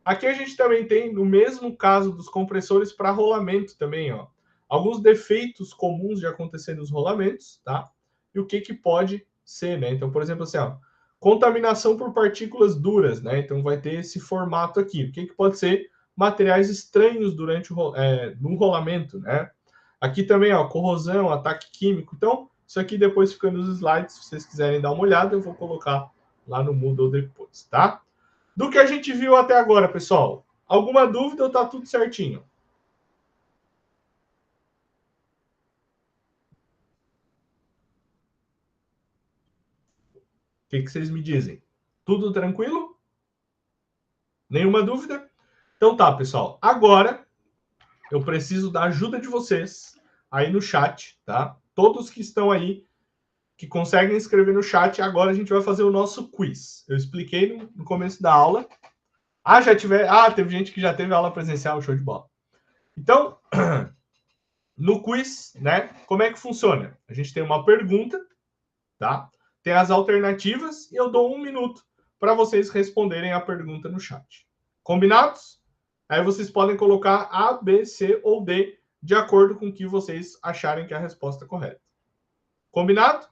Aqui a gente também tem, no mesmo caso dos compressores para rolamento também, ó, alguns defeitos comuns de acontecer nos rolamentos, tá? E o que pode ser, né? Então, por exemplo, assim, ó, contaminação por partículas duras, né? Então, vai ter esse formato aqui. O que pode ser? Materiais estranhos durante no rolamento, né? Aqui também, ó, corrosão, ataque químico. Então, isso aqui depois fica nos slides, se vocês quiserem dar uma olhada, eu vou colocar lá no Moodle depois, tá? Do que a gente viu até agora, pessoal, alguma dúvida ou tá tudo certinho? O que vocês me dizem? Tudo tranquilo? Nenhuma dúvida? Então tá, pessoal. Agora eu preciso da ajuda de vocês aí no chat, tá? Todos que estão aí, que conseguem escrever no chat, agora a gente vai fazer o nosso quiz. Eu expliquei no começo da aula. Teve gente que já teve aula presencial, show de bola. Então, no quiz, né? Como é que funciona? A gente tem uma pergunta, tá? Tem as alternativas e eu dou 1 minuto para vocês responderem a pergunta no chat. Combinados? Aí vocês podem colocar A, B, C ou D de acordo com o que vocês acharem que é a resposta correta. Combinado?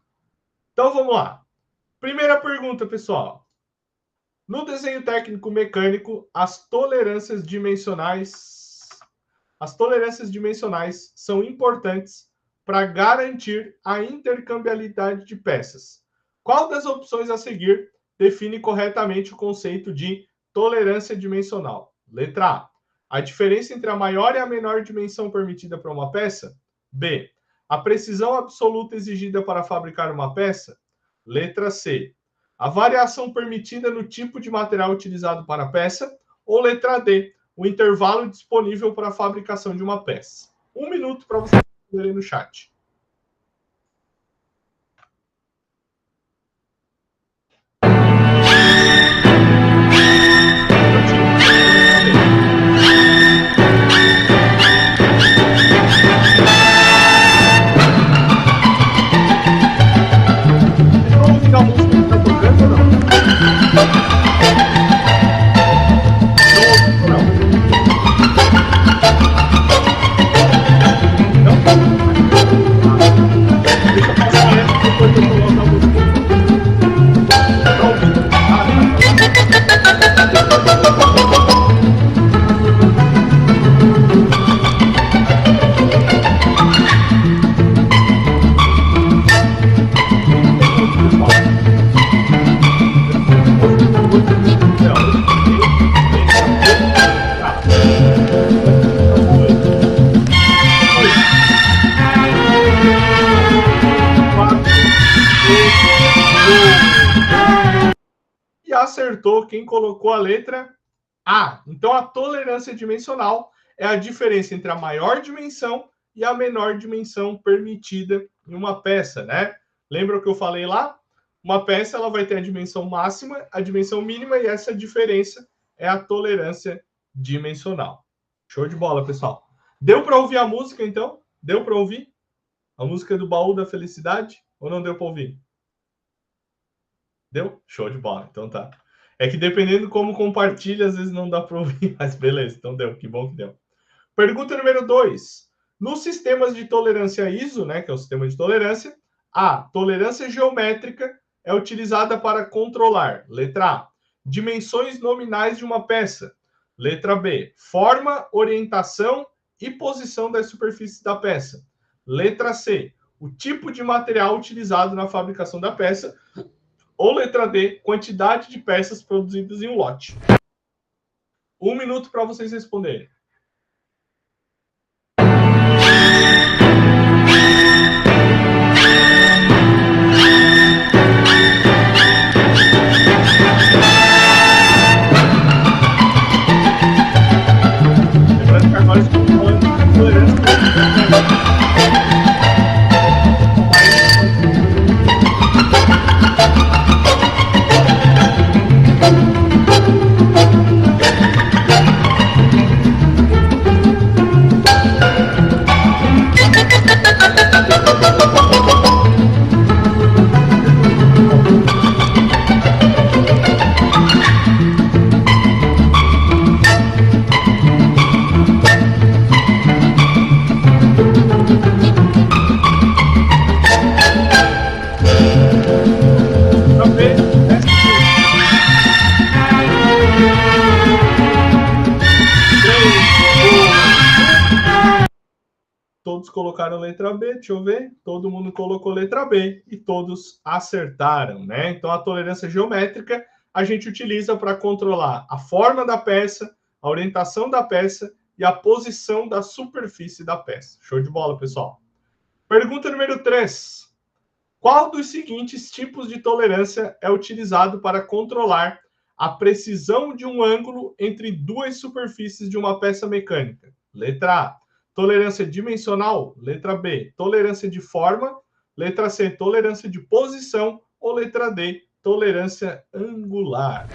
Então vamos lá. Primeira pergunta, pessoal. No desenho técnico mecânico, as tolerâncias dimensionais são importantes para garantir a intercambiabilidade de peças. Qual das opções a seguir define corretamente o conceito de tolerância dimensional? Letra A. A diferença entre a maior e a menor dimensão permitida para uma peça? B. A precisão absoluta exigida para fabricar uma peça? Letra C. A variação permitida no tipo de material utilizado para a peça? Ou letra D. O intervalo disponível para a fabricação de uma peça? 1 minuto para vocês responderem no chat. Acertou quem colocou a letra A. Então, a tolerância dimensional é a diferença entre a maior dimensão e a menor dimensão permitida em uma peça, né? Lembra o que eu falei lá? Uma peça ela vai ter a dimensão máxima, a dimensão mínima, e essa diferença é a tolerância dimensional. Show de bola, pessoal. Deu para ouvir a música, então? Deu para ouvir? A música do Baú da Felicidade? Ou não deu para ouvir? Deu? Show de bola. Então tá. É que dependendo como compartilha, às vezes não dá para ouvir, mas beleza, então deu, que bom que deu. Pergunta número 2. Nos sistemas de tolerância ISO, né, que é o sistema de tolerância, a tolerância geométrica é utilizada para controlar, letra A, dimensões nominais de uma peça, letra B, forma, orientação e posição das superfícies da peça, letra C, o tipo de material utilizado na fabricação da peça, ou letra D, quantidade de peças produzidas em um lote. 1 minuto para vocês responderem. Lembrando que agora estamos falando de tolerância. Todos colocaram letra B, deixa eu ver. Todo mundo colocou letra B e todos acertaram, né? Então, a tolerância geométrica a gente utiliza para controlar a forma da peça, a orientação da peça e a posição da superfície da peça. Show de bola, pessoal. Pergunta número 3. Qual dos seguintes tipos de tolerância é utilizado para controlar a precisão de um ângulo entre duas superfícies de uma peça mecânica? Letra A, tolerância dimensional, letra B, tolerância de forma, letra C, tolerância de posição, ou letra D, tolerância angular.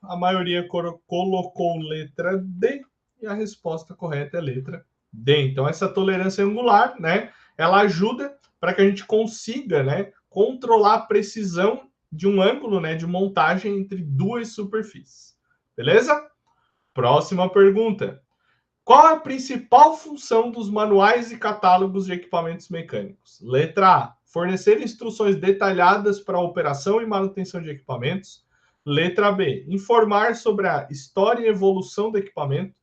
A maioria colocou letra D e a resposta correta é letra D. Então, essa tolerância angular, né, ela ajuda para que a gente consiga, né, controlar a precisão de um ângulo, né, de montagem entre duas superfícies. Beleza? Próxima pergunta. Qual a principal função dos manuais e catálogos de equipamentos mecânicos? Letra A, fornecer instruções detalhadas para a operação e manutenção de equipamentos. Letra B, informar sobre a história e evolução do equipamento.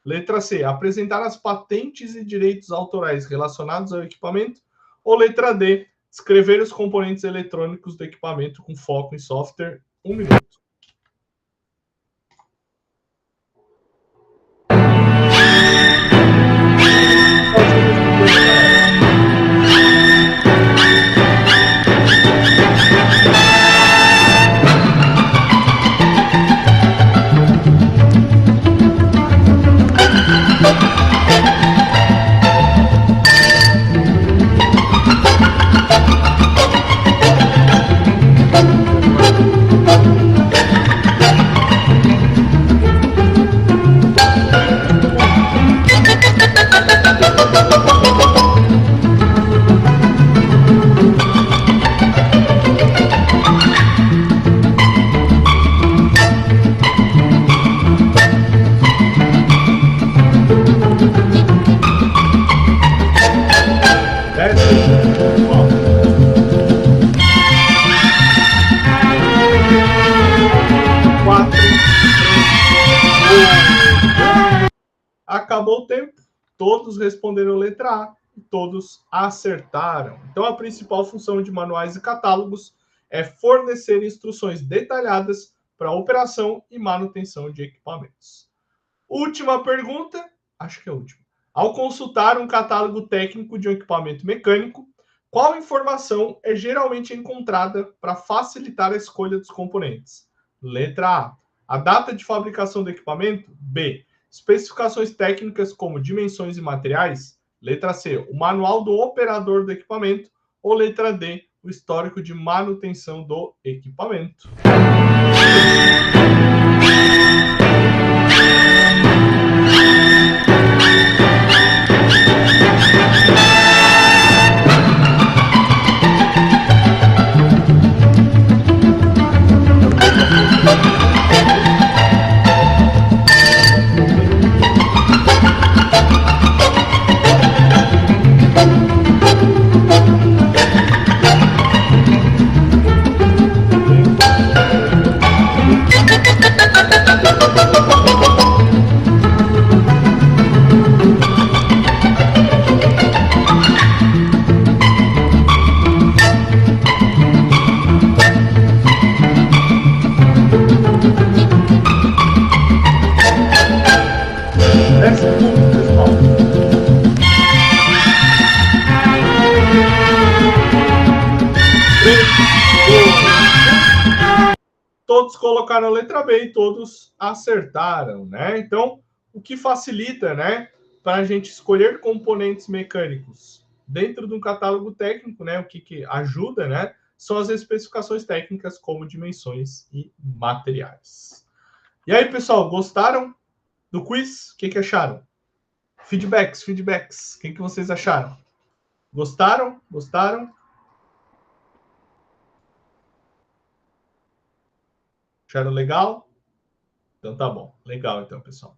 Letra C, apresentar as patentes e direitos autorais relacionados ao equipamento. Ou letra D, descrever os componentes eletrônicos do equipamento com foco em software. 1 minuto. Acabou o tempo, todos responderam letra A e todos acertaram. Então, a principal função de manuais e catálogos é fornecer instruções detalhadas para a operação e manutenção de equipamentos. Última pergunta, acho que é a última. Ao consultar um catálogo técnico de um equipamento mecânico, qual informação é geralmente encontrada para facilitar a escolha dos componentes? Letra A. A data de fabricação do equipamento. B. Especificações técnicas como dimensões e materiais. Letra C. O manual do operador do equipamento. Ou letra D. O histórico de manutenção do equipamento. Todos colocaram a letra B e todos acertaram, né? Então, o que facilita, né, para a gente escolher componentes mecânicos dentro de um catálogo técnico, né? O que ajuda, né? São as especificações técnicas como dimensões e materiais. E aí, pessoal, gostaram do quiz? O que acharam? Feedbacks. O que vocês acharam? Gostaram? Acharam legal? Então tá bom. Legal, então, pessoal.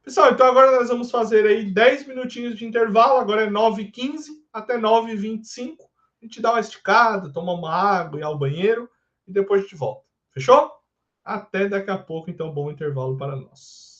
Pessoal, então agora nós vamos fazer aí 10 minutinhos de intervalo. Agora é 9h15 até 9h25. A gente dá uma esticada, toma uma água e ir ao banheiro e depois a gente volta. Fechou? Até daqui a pouco, então, bom intervalo para nós.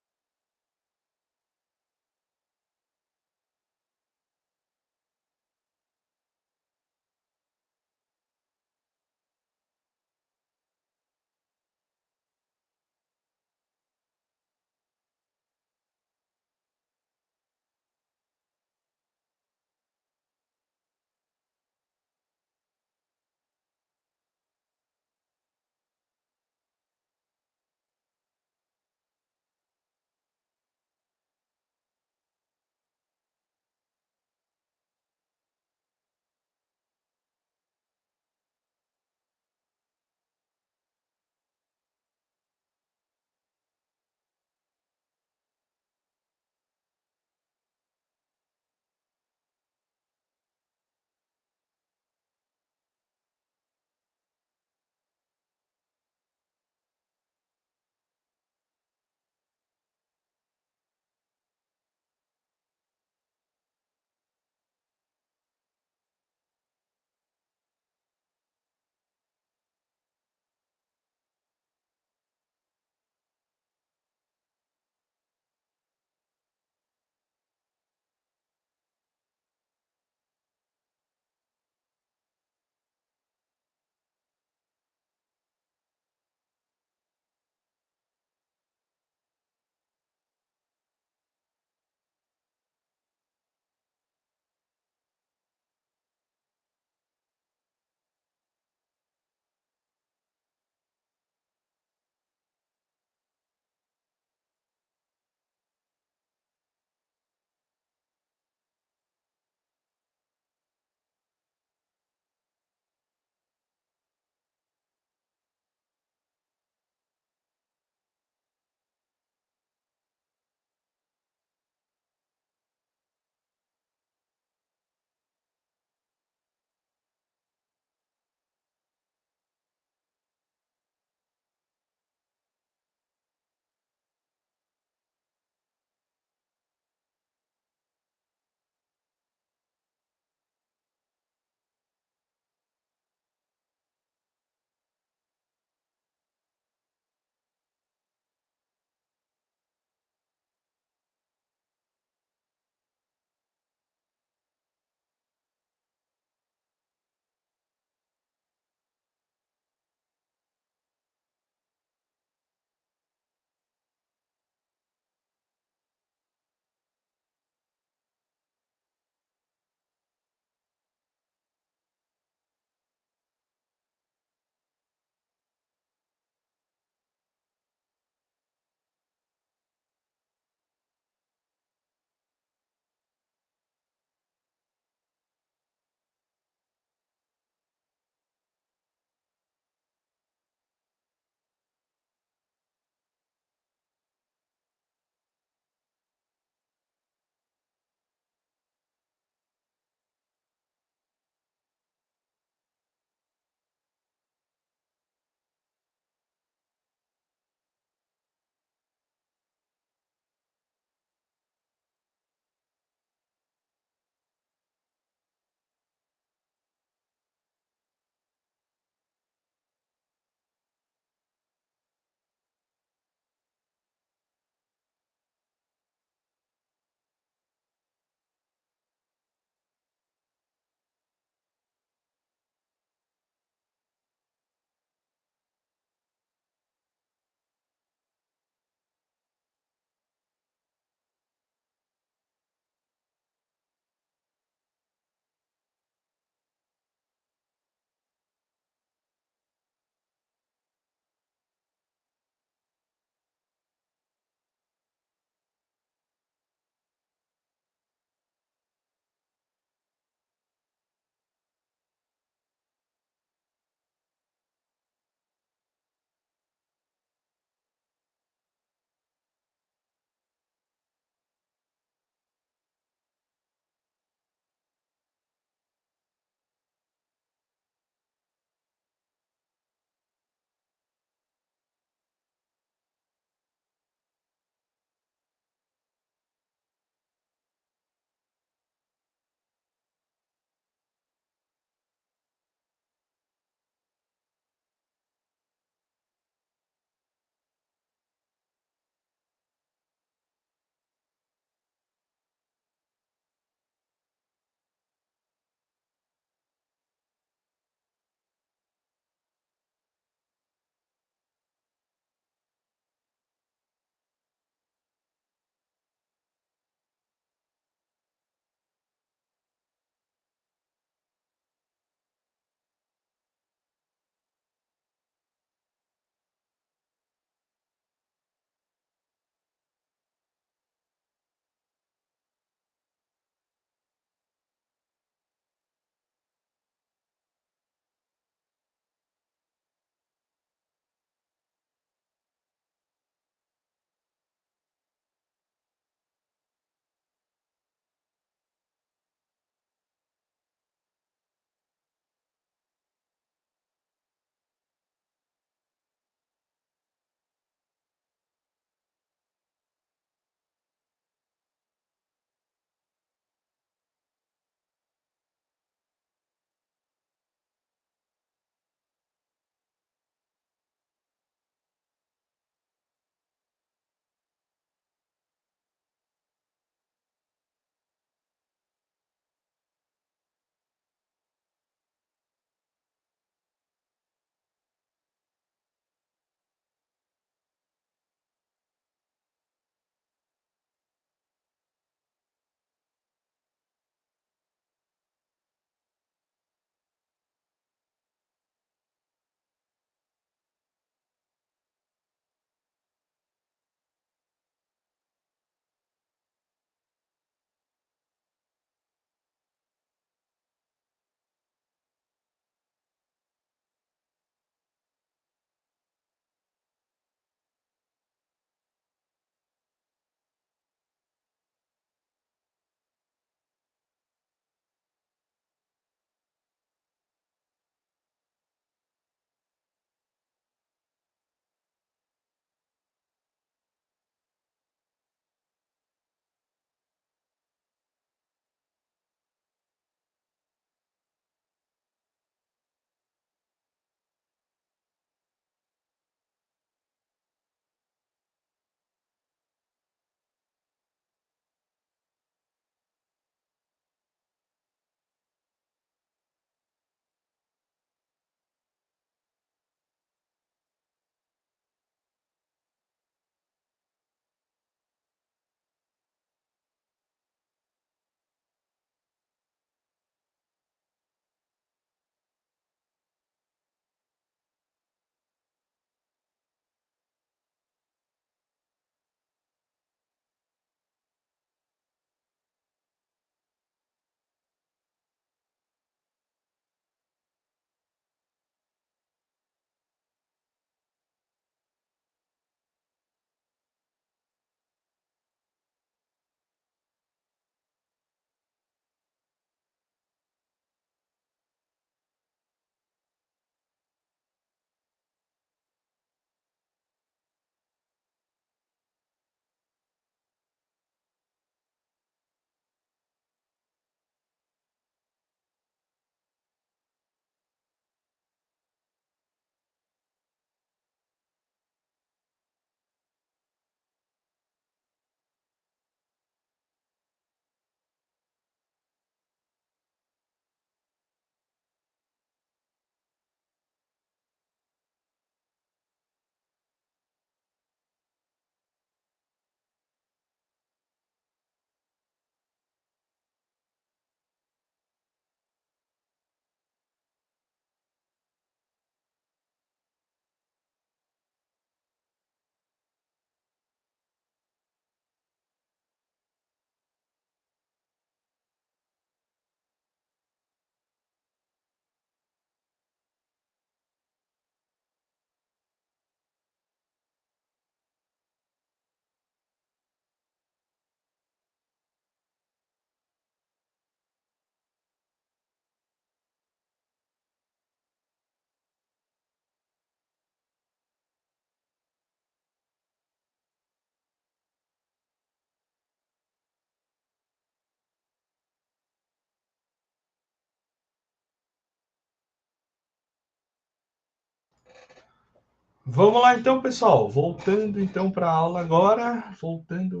Vamos lá então, pessoal. Voltando então para a aula agora. Voltando.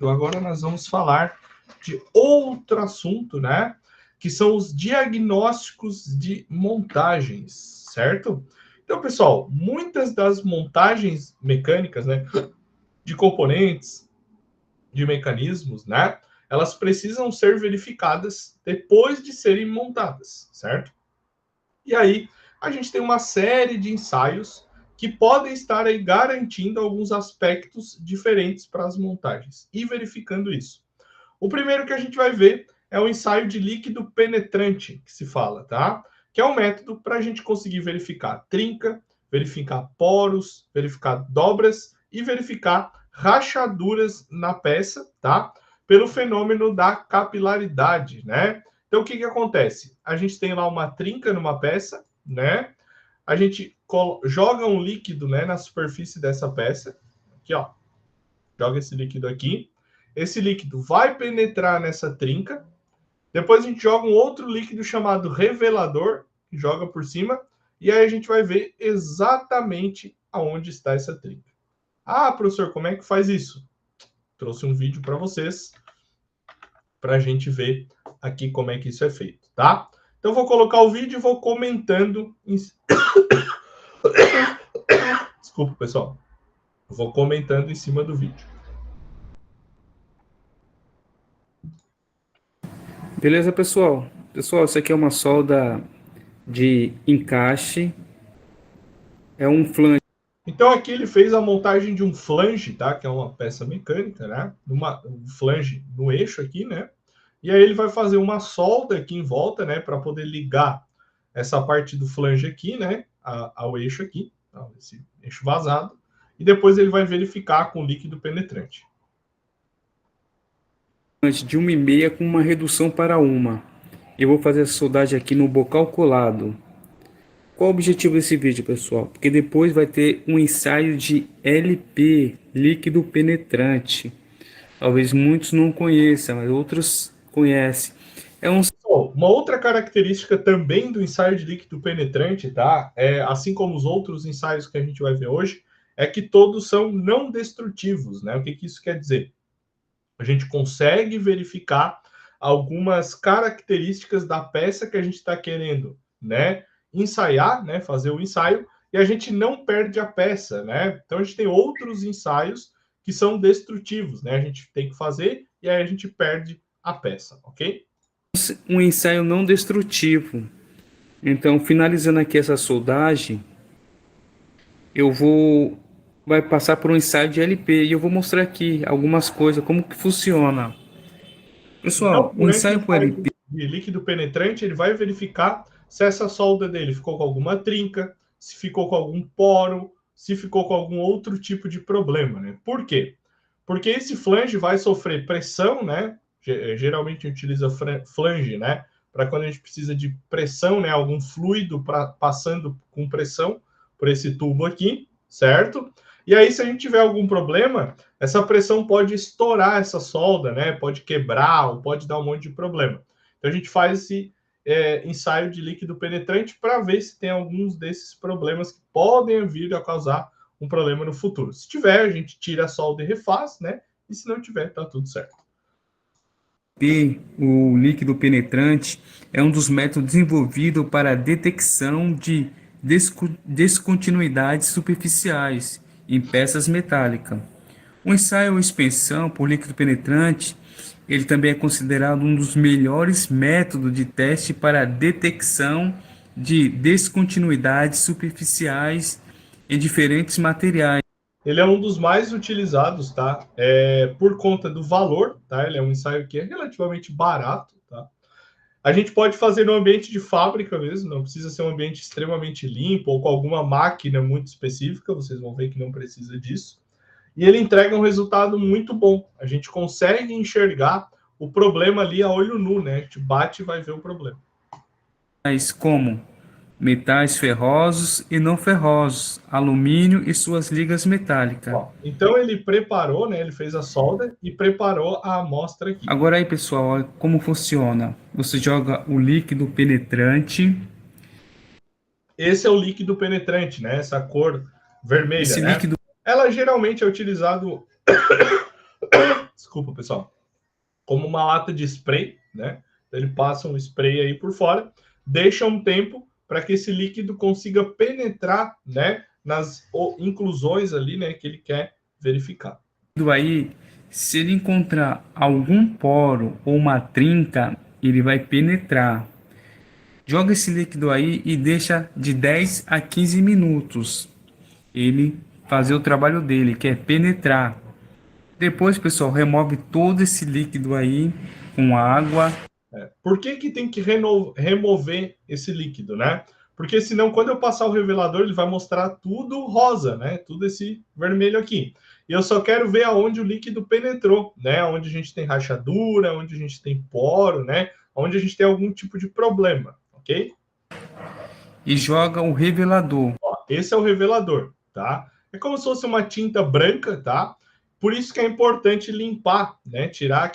Agora nós vamos falar de outro assunto, né? Que são os diagnósticos de montagens, certo? Então, pessoal, muitas das montagens mecânicas, né, de componentes, de mecanismos, né, elas precisam ser verificadas depois de serem montadas, certo? E aí a gente tem uma série de ensaios que podem estar aí garantindo alguns aspectos diferentes para as montagens e verificando isso. O primeiro que a gente vai ver é o ensaio de líquido penetrante, que se fala, tá? Que é um método para a gente conseguir verificar trinca, verificar poros, verificar dobras e verificar rachaduras na peça, tá? Pelo fenômeno da capilaridade, né? Então, o que acontece? A gente tem lá uma trinca numa peça, né? A gente joga um líquido, né, na superfície dessa peça. Aqui, ó. Joga esse líquido aqui. Esse líquido vai penetrar nessa trinca. Depois a gente joga um outro líquido chamado revelador, que joga por cima. E aí a gente vai ver exatamente aonde está essa trinca. Ah, professor, como é que faz isso? Trouxe um vídeo para vocês, para a gente ver aqui como é que isso é feito, tá? Então, vou colocar o vídeo e vou comentando. Desculpa, pessoal. Vou comentando em cima do vídeo. Beleza, pessoal? Pessoal, isso aqui é uma solda de encaixe. É um flange. Então, aqui ele fez a montagem de um flange, tá? Que é uma peça mecânica, né? Um flange no eixo aqui, né? E aí ele vai fazer uma solda aqui em volta, né? Para poder ligar essa parte do flange aqui, né? Ao eixo aqui, tá? Esse eixo vazado. E depois ele vai verificar com líquido penetrante. De 1,5 com uma redução para 1. Eu vou fazer a soldagem aqui no bocal colado. Qual o objetivo desse vídeo, pessoal? Porque depois vai ter um ensaio de LP, líquido penetrante. Talvez muitos não conheçam, mas outros conhecem. É um Uma outra característica também do ensaio de líquido penetrante, tá? Assim como os outros ensaios que a gente vai ver hoje, é que todos são não destrutivos, né? O que isso quer dizer? A gente consegue verificar algumas características da peça que a gente está querendo, né? Ensaiar, né? Fazer o ensaio e a gente não perde a peça, né? Então a gente tem outros ensaios que são destrutivos, né? A gente tem que fazer e aí a gente perde a peça, ok? um ensaio não destrutivo. Então, finalizando aqui essa soldagem, eu vou vai passar por um ensaio de LP e eu vou mostrar aqui algumas coisas, como que funciona. Então, Pessoal, o durante o ensaio com ensaio LP, de líquido penetrante, ele vai verificar se essa solda dele ficou com alguma trinca, se ficou com algum poro, se ficou com algum outro tipo de problema, né? Por quê? Porque esse flange vai sofrer pressão, né? Geralmente utiliza flange, né? Para quando a gente precisa de pressão, né? Algum fluido passando com pressão por esse tubo aqui, certo? E aí, se a gente tiver algum problema, essa pressão pode estourar essa solda, né? Pode quebrar ou pode dar um monte de problema. Então, a gente faz esse ensaio de líquido penetrante para ver se tem alguns desses problemas que podem vir a causar um problema no futuro. Se tiver, a gente tira a solda e refaz, né? E se não tiver, tá tudo certo. o líquido penetrante, é um dos métodos desenvolvidos para a detecção de descontinuidades superficiais em peças metálicas. O ensaio ou expensão por líquido penetrante, ele também é considerado um dos melhores métodos de teste para a detecção de descontinuidades superficiais em diferentes materiais. Ele é um dos mais utilizados, tá? Por conta do valor, tá? Ele é um ensaio que é relativamente barato, tá? A gente pode fazer no ambiente de fábrica mesmo, não precisa ser um ambiente extremamente limpo ou com alguma máquina muito específica, vocês vão ver que não precisa disso. E ele entrega um resultado muito bom. A gente consegue enxergar o problema ali a olho nu, né? A gente bate e vai ver o problema. Como metais ferrosos e não ferrosos, alumínio e suas ligas metálicas. Bom, então ele preparou, né? Ele fez a solda e preparou a amostra aqui. Agora aí, pessoal, olha como funciona. Você joga o líquido penetrante. esse é o líquido penetrante, né? Essa cor vermelha, Esse né? líquido... Ela geralmente é utilizado, desculpa, pessoal, como uma lata de spray, né? Ele passa um spray aí por fora, deixa um tempo para que esse líquido consiga penetrar, né, nas inclusões ali, né, que ele quer verificar. Aí, se ele encontrar algum poro ou uma trinca, ele vai penetrar. Joga esse líquido aí e deixa de 10 a 15 minutos. Ele fazer o trabalho dele, que é penetrar. Depois, pessoal, remove todo esse líquido aí com água. Por que que tem que remover esse líquido, né? Porque senão, quando eu passar o revelador, ele vai mostrar tudo rosa, né? Tudo esse vermelho aqui. E eu só quero ver aonde o líquido penetrou, né? Onde a gente tem rachadura, onde a gente tem poro, né? Onde a gente tem algum tipo de problema, ok? E joga o revelador. Ó, esse é o revelador, tá? É como se fosse uma tinta branca, tá? Por isso que é importante limpar, né? Tirar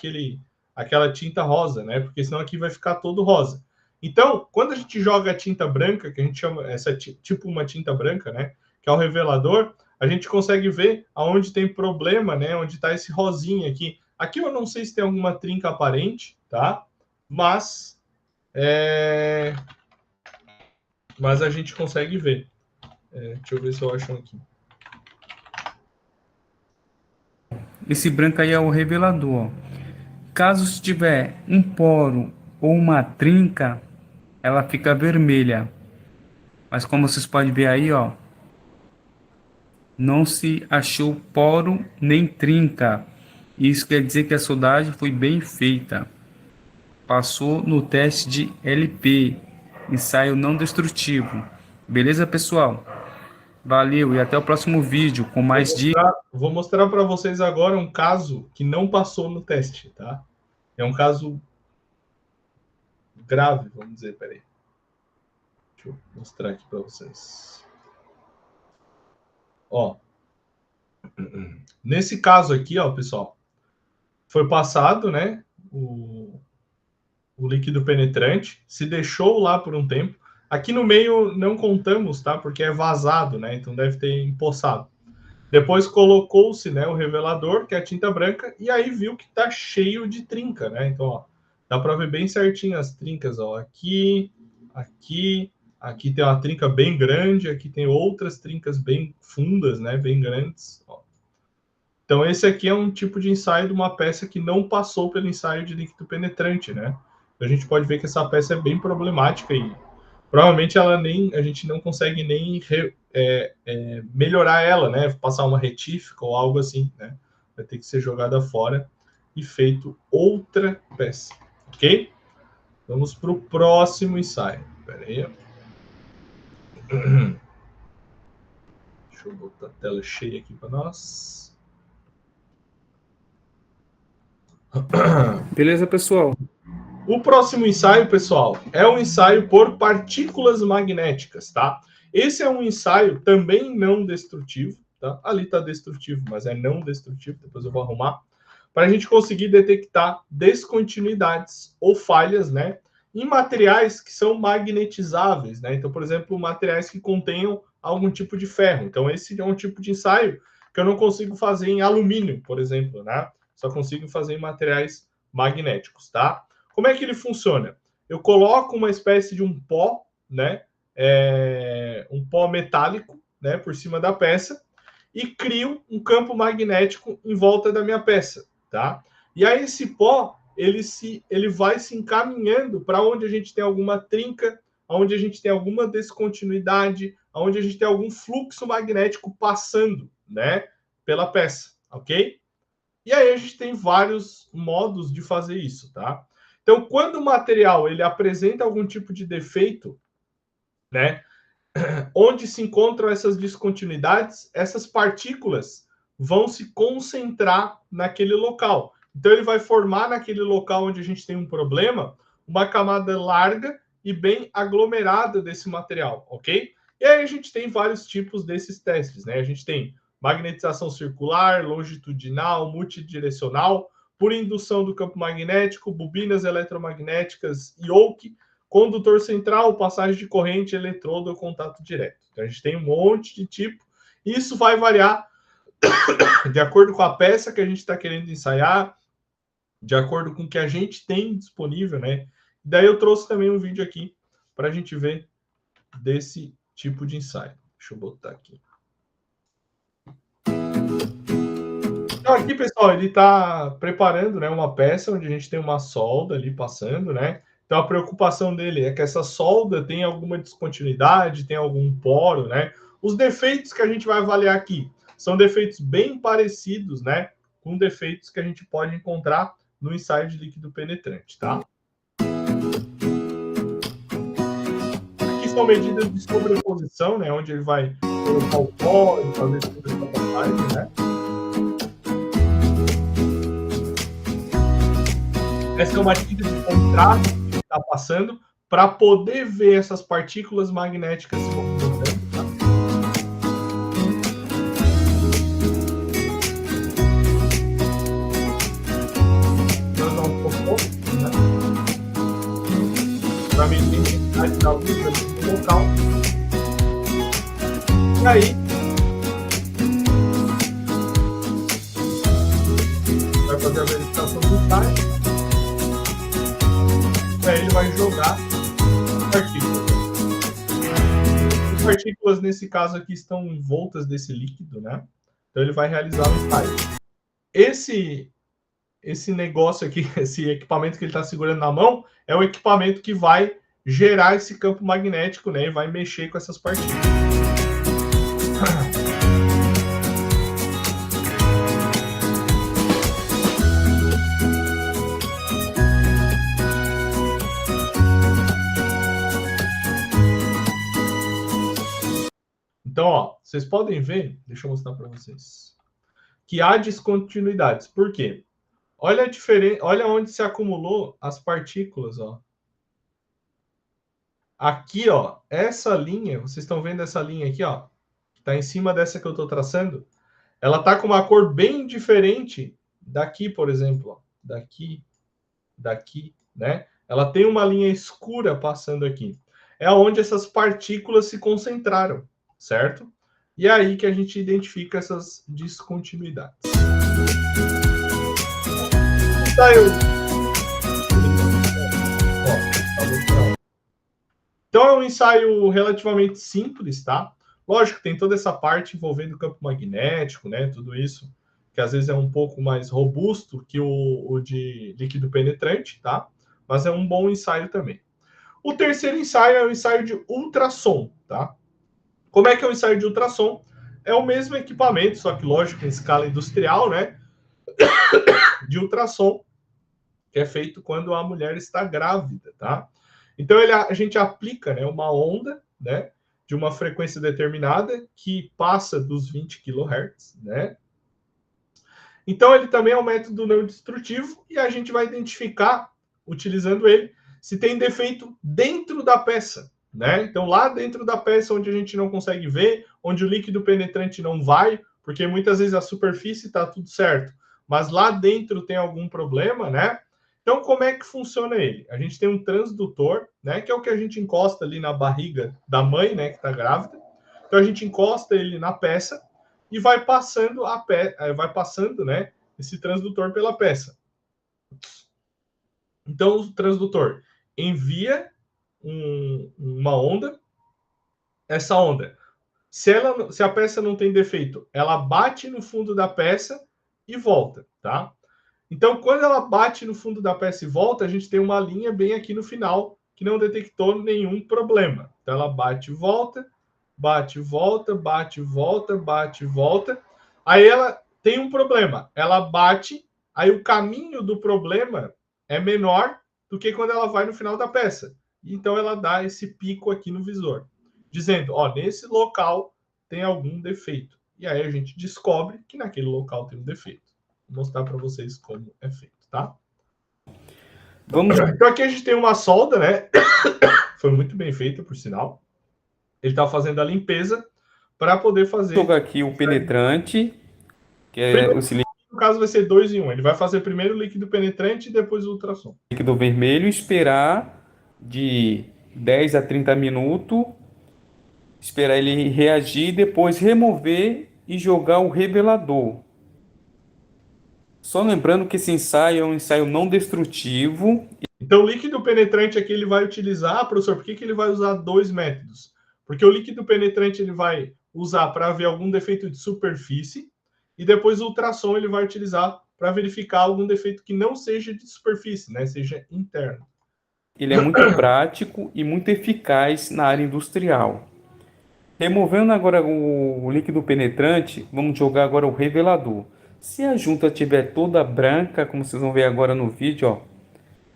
aquela tinta rosa, né? Porque senão aqui vai ficar todo rosa. Então, quando a gente joga a tinta branca, que a gente chama essa tipo uma tinta branca, né? Que é o revelador, a gente consegue ver aonde tem problema, né? Onde está esse rosinha aqui. Aqui eu não sei se tem alguma trinca aparente, tá? Mas a gente consegue ver. Deixa eu ver se eu acho um aqui. Esse branco aí é o revelador. Caso tiver um poro ou uma trinca, ela fica vermelha. Mas como vocês podem ver aí, ó, não se achou poro nem trinca. Isso quer dizer que a soldagem foi bem feita. Passou no teste de LP, ensaio não destrutivo. Beleza, pessoal? Valeu e até o próximo vídeo com mais dicas. Vou mostrar para vocês agora um caso que não passou no teste, tá? É um caso grave, vamos dizer, peraí. Deixa eu mostrar aqui para vocês. Ó, nesse caso aqui, ó, pessoal, foi passado, né, o líquido penetrante, se deixou lá por um tempo. Aqui no meio não contamos, tá? Porque é vazado, né? Então deve ter empoçado. Depois colocou-se, né, o revelador, que é a tinta branca, e aí viu que tá cheio de trinca, né? Então, ó, dá para ver bem certinho as trincas, ó, aqui, aqui, aqui tem uma trinca bem grande, aqui tem outras trincas bem fundas, né, bem grandes, ó. Então, esse aqui é um tipo de ensaio de uma peça que não passou pelo ensaio de líquido penetrante, né? A gente pode ver que essa peça é bem problemática e provavelmente a gente não consegue nem melhorar ela, né? Passar uma retífica ou algo assim, né? Vai ter que ser jogada fora e feito outra peça, ok? Vamos para o próximo ensaio. Espera aí. Deixa eu botar a tela cheia aqui para nós. Beleza, pessoal? O próximo ensaio, pessoal, é um ensaio por partículas magnéticas, tá? Esse é um ensaio também não destrutivo, tá? Ali está destrutivo, mas é não destrutivo, depois eu vou arrumar, para a gente conseguir detectar descontinuidades ou falhas, né? Em materiais que são magnetizáveis, né? Então, por exemplo, materiais que contenham algum tipo de ferro. Então, esse é um tipo de ensaio que eu não consigo fazer em alumínio, por exemplo, né? Só consigo fazer em materiais magnéticos, tá? Como é que ele funciona? Eu coloco uma espécie de um pó, né? Um pó metálico, né? Por cima da peça e crio um campo magnético em volta da minha peça, tá? E aí esse pó ele vai se encaminhando para onde a gente tem alguma trinca, onde a gente tem alguma descontinuidade, onde a gente tem algum fluxo magnético passando, né? Pela peça, ok? E aí a gente tem vários modos de fazer isso, tá? Então, quando o material ele apresenta algum tipo de defeito, né, onde se encontram essas descontinuidades, essas partículas vão se concentrar naquele local. Então, ele vai formar naquele local onde a gente tem um problema, uma camada larga e bem aglomerada desse material, ok? E aí a gente tem vários tipos desses testes, né? A gente tem magnetização circular, longitudinal, multidirecional, por indução do campo magnético, bobinas eletromagnéticas Yoke, condutor central, passagem de corrente, eletrodo ou contato direto. Então, a gente tem um monte de tipo. Isso vai variar de acordo com a peça que a gente está querendo ensaiar, de acordo com o que a gente tem disponível, né? Daí eu trouxe também um vídeo aqui para a gente ver desse tipo de ensaio. Deixa eu botar aqui. Então, aqui, pessoal, ele está preparando, né, uma peça onde a gente tem uma solda ali passando, né? Então, a preocupação dele é que essa solda tenha alguma descontinuidade, tenha algum poro, né? Os defeitos que a gente vai avaliar aqui são defeitos bem parecidos, né, com defeitos que a gente pode encontrar no ensaio de líquido penetrante, tá? Aqui são medidas de sobreposição, né, onde ele vai colocar o pó e fazer toda essa passagem, né? Essa é uma medida de contraste que está passando para poder ver essas partículas magnéticas se movimentando. Tá? Para medir a intensidade da luz no local. E aí, vai fazer a verificação do ensaio. Aí ele vai jogar partículas. As partículas, nesse caso aqui, estão envoltas desse líquido, né? Então ele vai realizar o ensaio. Esse negócio aqui, esse equipamento que ele está segurando na mão, é o equipamento que vai gerar esse campo magnético, né? E vai mexer com essas partículas. Então, ó, vocês podem ver, deixa eu mostrar para vocês, que há descontinuidades. Por quê? Olha a diferença, olha onde se acumulou as partículas, ó. Aqui, ó, essa linha, vocês estão vendo essa linha aqui, ó, que está em cima dessa que eu estou traçando, ela tá com uma cor bem diferente daqui, por exemplo, ó, daqui, né? Ela tem uma linha escura passando aqui. É onde essas partículas se concentraram, certo? E é aí que a gente identifica essas descontinuidades. Então é um ensaio relativamente simples, tá? Lógico, tem toda essa parte envolvendo o campo magnético, né? Tudo isso, que às vezes é um pouco mais robusto que o de líquido penetrante, tá? Mas é um bom ensaio também. O terceiro ensaio é o ensaio de ultrassom, tá? Como é que é o ensaio de ultrassom? É o mesmo equipamento, só que, lógico, em escala industrial, né? De ultrassom, que é feito quando a mulher está grávida, tá? Então, a gente aplica, né, uma onda, né, de uma frequência determinada que passa dos 20 kHz, né? Então, ele também é um método não destrutivo e a gente vai identificar, utilizando ele, se tem defeito dentro da peça, né? Então, lá dentro da peça, onde a gente não consegue ver, onde o líquido penetrante não vai, porque muitas vezes a superfície está tudo certo, mas lá dentro tem algum problema, né? Então, como é que funciona ele? A gente tem um transdutor, né? Que é o que a gente encosta ali na barriga da mãe, né? Que está grávida. Então, a gente encosta ele na peça e vai passando né? Esse transdutor pela peça. Então, o transdutor envia uma onda. Essa onda, se a peça não tem defeito, ela bate no fundo da peça e volta, tá? Então, quando ela bate no fundo da peça e volta, a gente tem uma linha bem aqui no final que não detectou nenhum problema. Então, ela bate e volta, bate e volta, bate e volta, bate e volta. Aí ela tem um problema. Ela bate, aí o caminho do problema é menor do que quando ela vai no final da peça. Então, ela dá esse pico aqui no visor, dizendo, ó, nesse local tem algum defeito. E aí a gente descobre que naquele local tem um defeito. Vou mostrar para vocês como é feito, tá? Então aqui a gente tem uma solda, né? Foi muito bem feita, por sinal. Ele está fazendo a limpeza para poder fazer... Vou jogar aqui o penetrante, que é o cilindro. No caso vai ser 2 em 1. Ele vai fazer primeiro o líquido penetrante e depois o ultrassom. Líquido vermelho, esperar de 10 a 30 minutos, esperar ele reagir, depois remover e jogar o revelador. Só lembrando que esse ensaio é um ensaio não destrutivo. Então, o líquido penetrante aqui ele vai utilizar, professor, por que ele vai usar dois métodos? Porque o líquido penetrante ele vai usar para ver algum defeito de superfície e depois o ultrassom ele vai utilizar para verificar algum defeito que não seja de superfície, né? Seja interno. Ele é muito prático e muito eficaz na área industrial. Removendo agora o líquido penetrante, vamos jogar agora o revelador. Se a junta estiver toda branca, como vocês vão ver agora no vídeo, ó,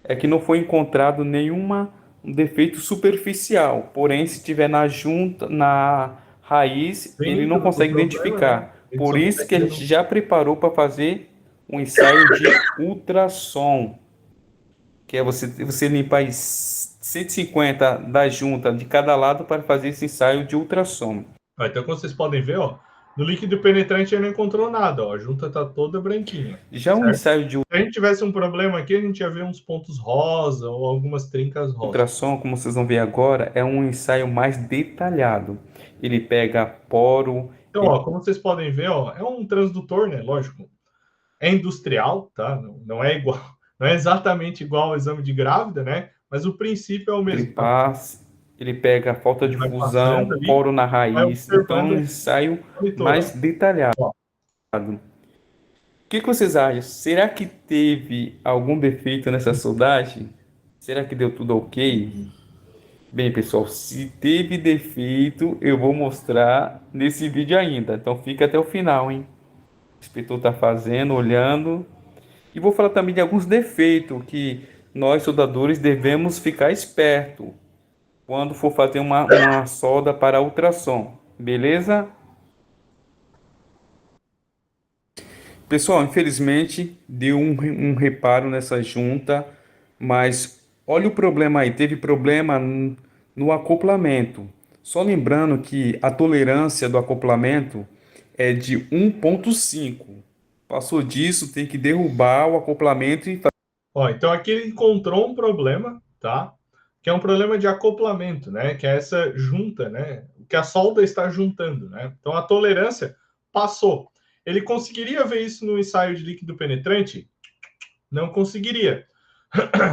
é que não foi encontrado nenhuma defeito superficial. Porém, se tiver na junta, na raiz, ele não Dentro do consegue problema, né? identificar. Ele Por só isso que a consegue gente já preparou para fazer um ensaio de ultrassom, que é você limpar as 150 da junta de cada lado para fazer esse ensaio de ultrassom. Então, como vocês podem ver, ó, no líquido penetrante ele não encontrou nada, ó, a junta está toda branquinha. Já o Certo? ensaio de Se a gente tivesse um problema aqui, a gente ia ver uns pontos rosa ou algumas trincas rosa. ultrassom, como vocês vão ver agora, é um ensaio mais detalhado. Ele pega poro. Então, ó, como vocês podem ver, ó, é um transdutor, né? Lógico, é industrial, tá? Não é igual, não é exatamente igual ao exame de grávida, né? Mas o princípio é o mesmo. Tá? Ele pega falta de Vai passando fusão, ali, poro na vai raiz. Então é um observando ensaio o monitor, mais detalhado. ó. O que vocês acham? Será que teve algum defeito nessa soldagem? Será que deu tudo ok? Bem, pessoal, se teve defeito, eu vou mostrar nesse vídeo ainda. Então fica até o final, hein? O inspetor está fazendo, olhando. E vou falar também de alguns defeitos que nós soldadores devemos ficar esperto quando for fazer uma solda para ultrassom. Beleza? Pessoal, infelizmente deu um reparo nessa junta, mas olha o problema aí, teve problema no acoplamento. Só lembrando que a tolerância do acoplamento é de 1,5. Passou disso, tem que derrubar o acoplamento e Ó, então aqui ele encontrou um problema, tá? Que é um problema de acoplamento, né? Que é essa junta, né? Que a solda está juntando, né? Então a tolerância passou. Ele conseguiria ver isso no ensaio de líquido penetrante? Não conseguiria.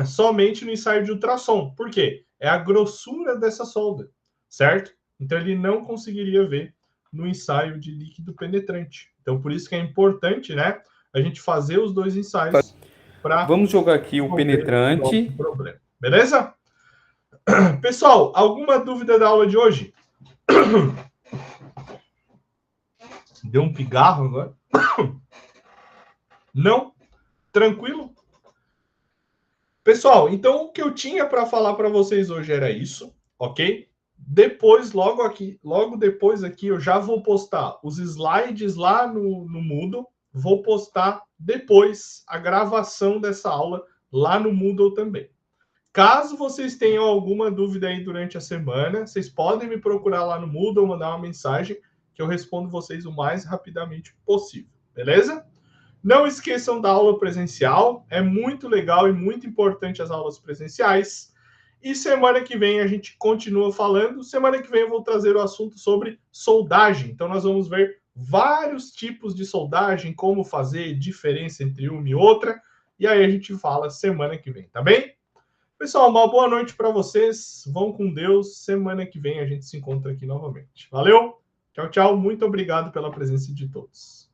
Somente no ensaio de ultrassom. Por quê? É a grossura dessa solda, certo? Então ele não conseguiria ver no ensaio de líquido penetrante. Então por isso que é importante, né? A gente fazer os dois ensaios para vamos jogar aqui o o nosso penetrante. problema. Beleza? Pessoal, alguma dúvida da aula de hoje? Deu um pigarro agora? Não? Tranquilo? Pessoal, então o que eu tinha para falar para vocês hoje era isso, ok? Depois, logo depois aqui, eu já vou postar os slides lá no Moodle. Vou postar depois a gravação dessa aula lá no Moodle também. Caso vocês tenham alguma dúvida aí durante a semana, vocês podem me procurar lá no Moodle, mandar uma mensagem que eu respondo vocês o mais rapidamente possível, beleza? Não esqueçam da aula presencial, é muito legal e muito importante as aulas presenciais. E semana que vem a gente continua falando. Semana que vem eu vou trazer o assunto sobre soldagem. Então nós vamos ver vários tipos de soldagem, como fazer, diferença entre uma e outra. E aí a gente fala semana que vem, tá bem? Pessoal, uma boa noite para vocês. Vão com Deus. Semana que vem a gente se encontra aqui novamente. Valeu? Tchau, tchau. Muito obrigado pela presença de todos.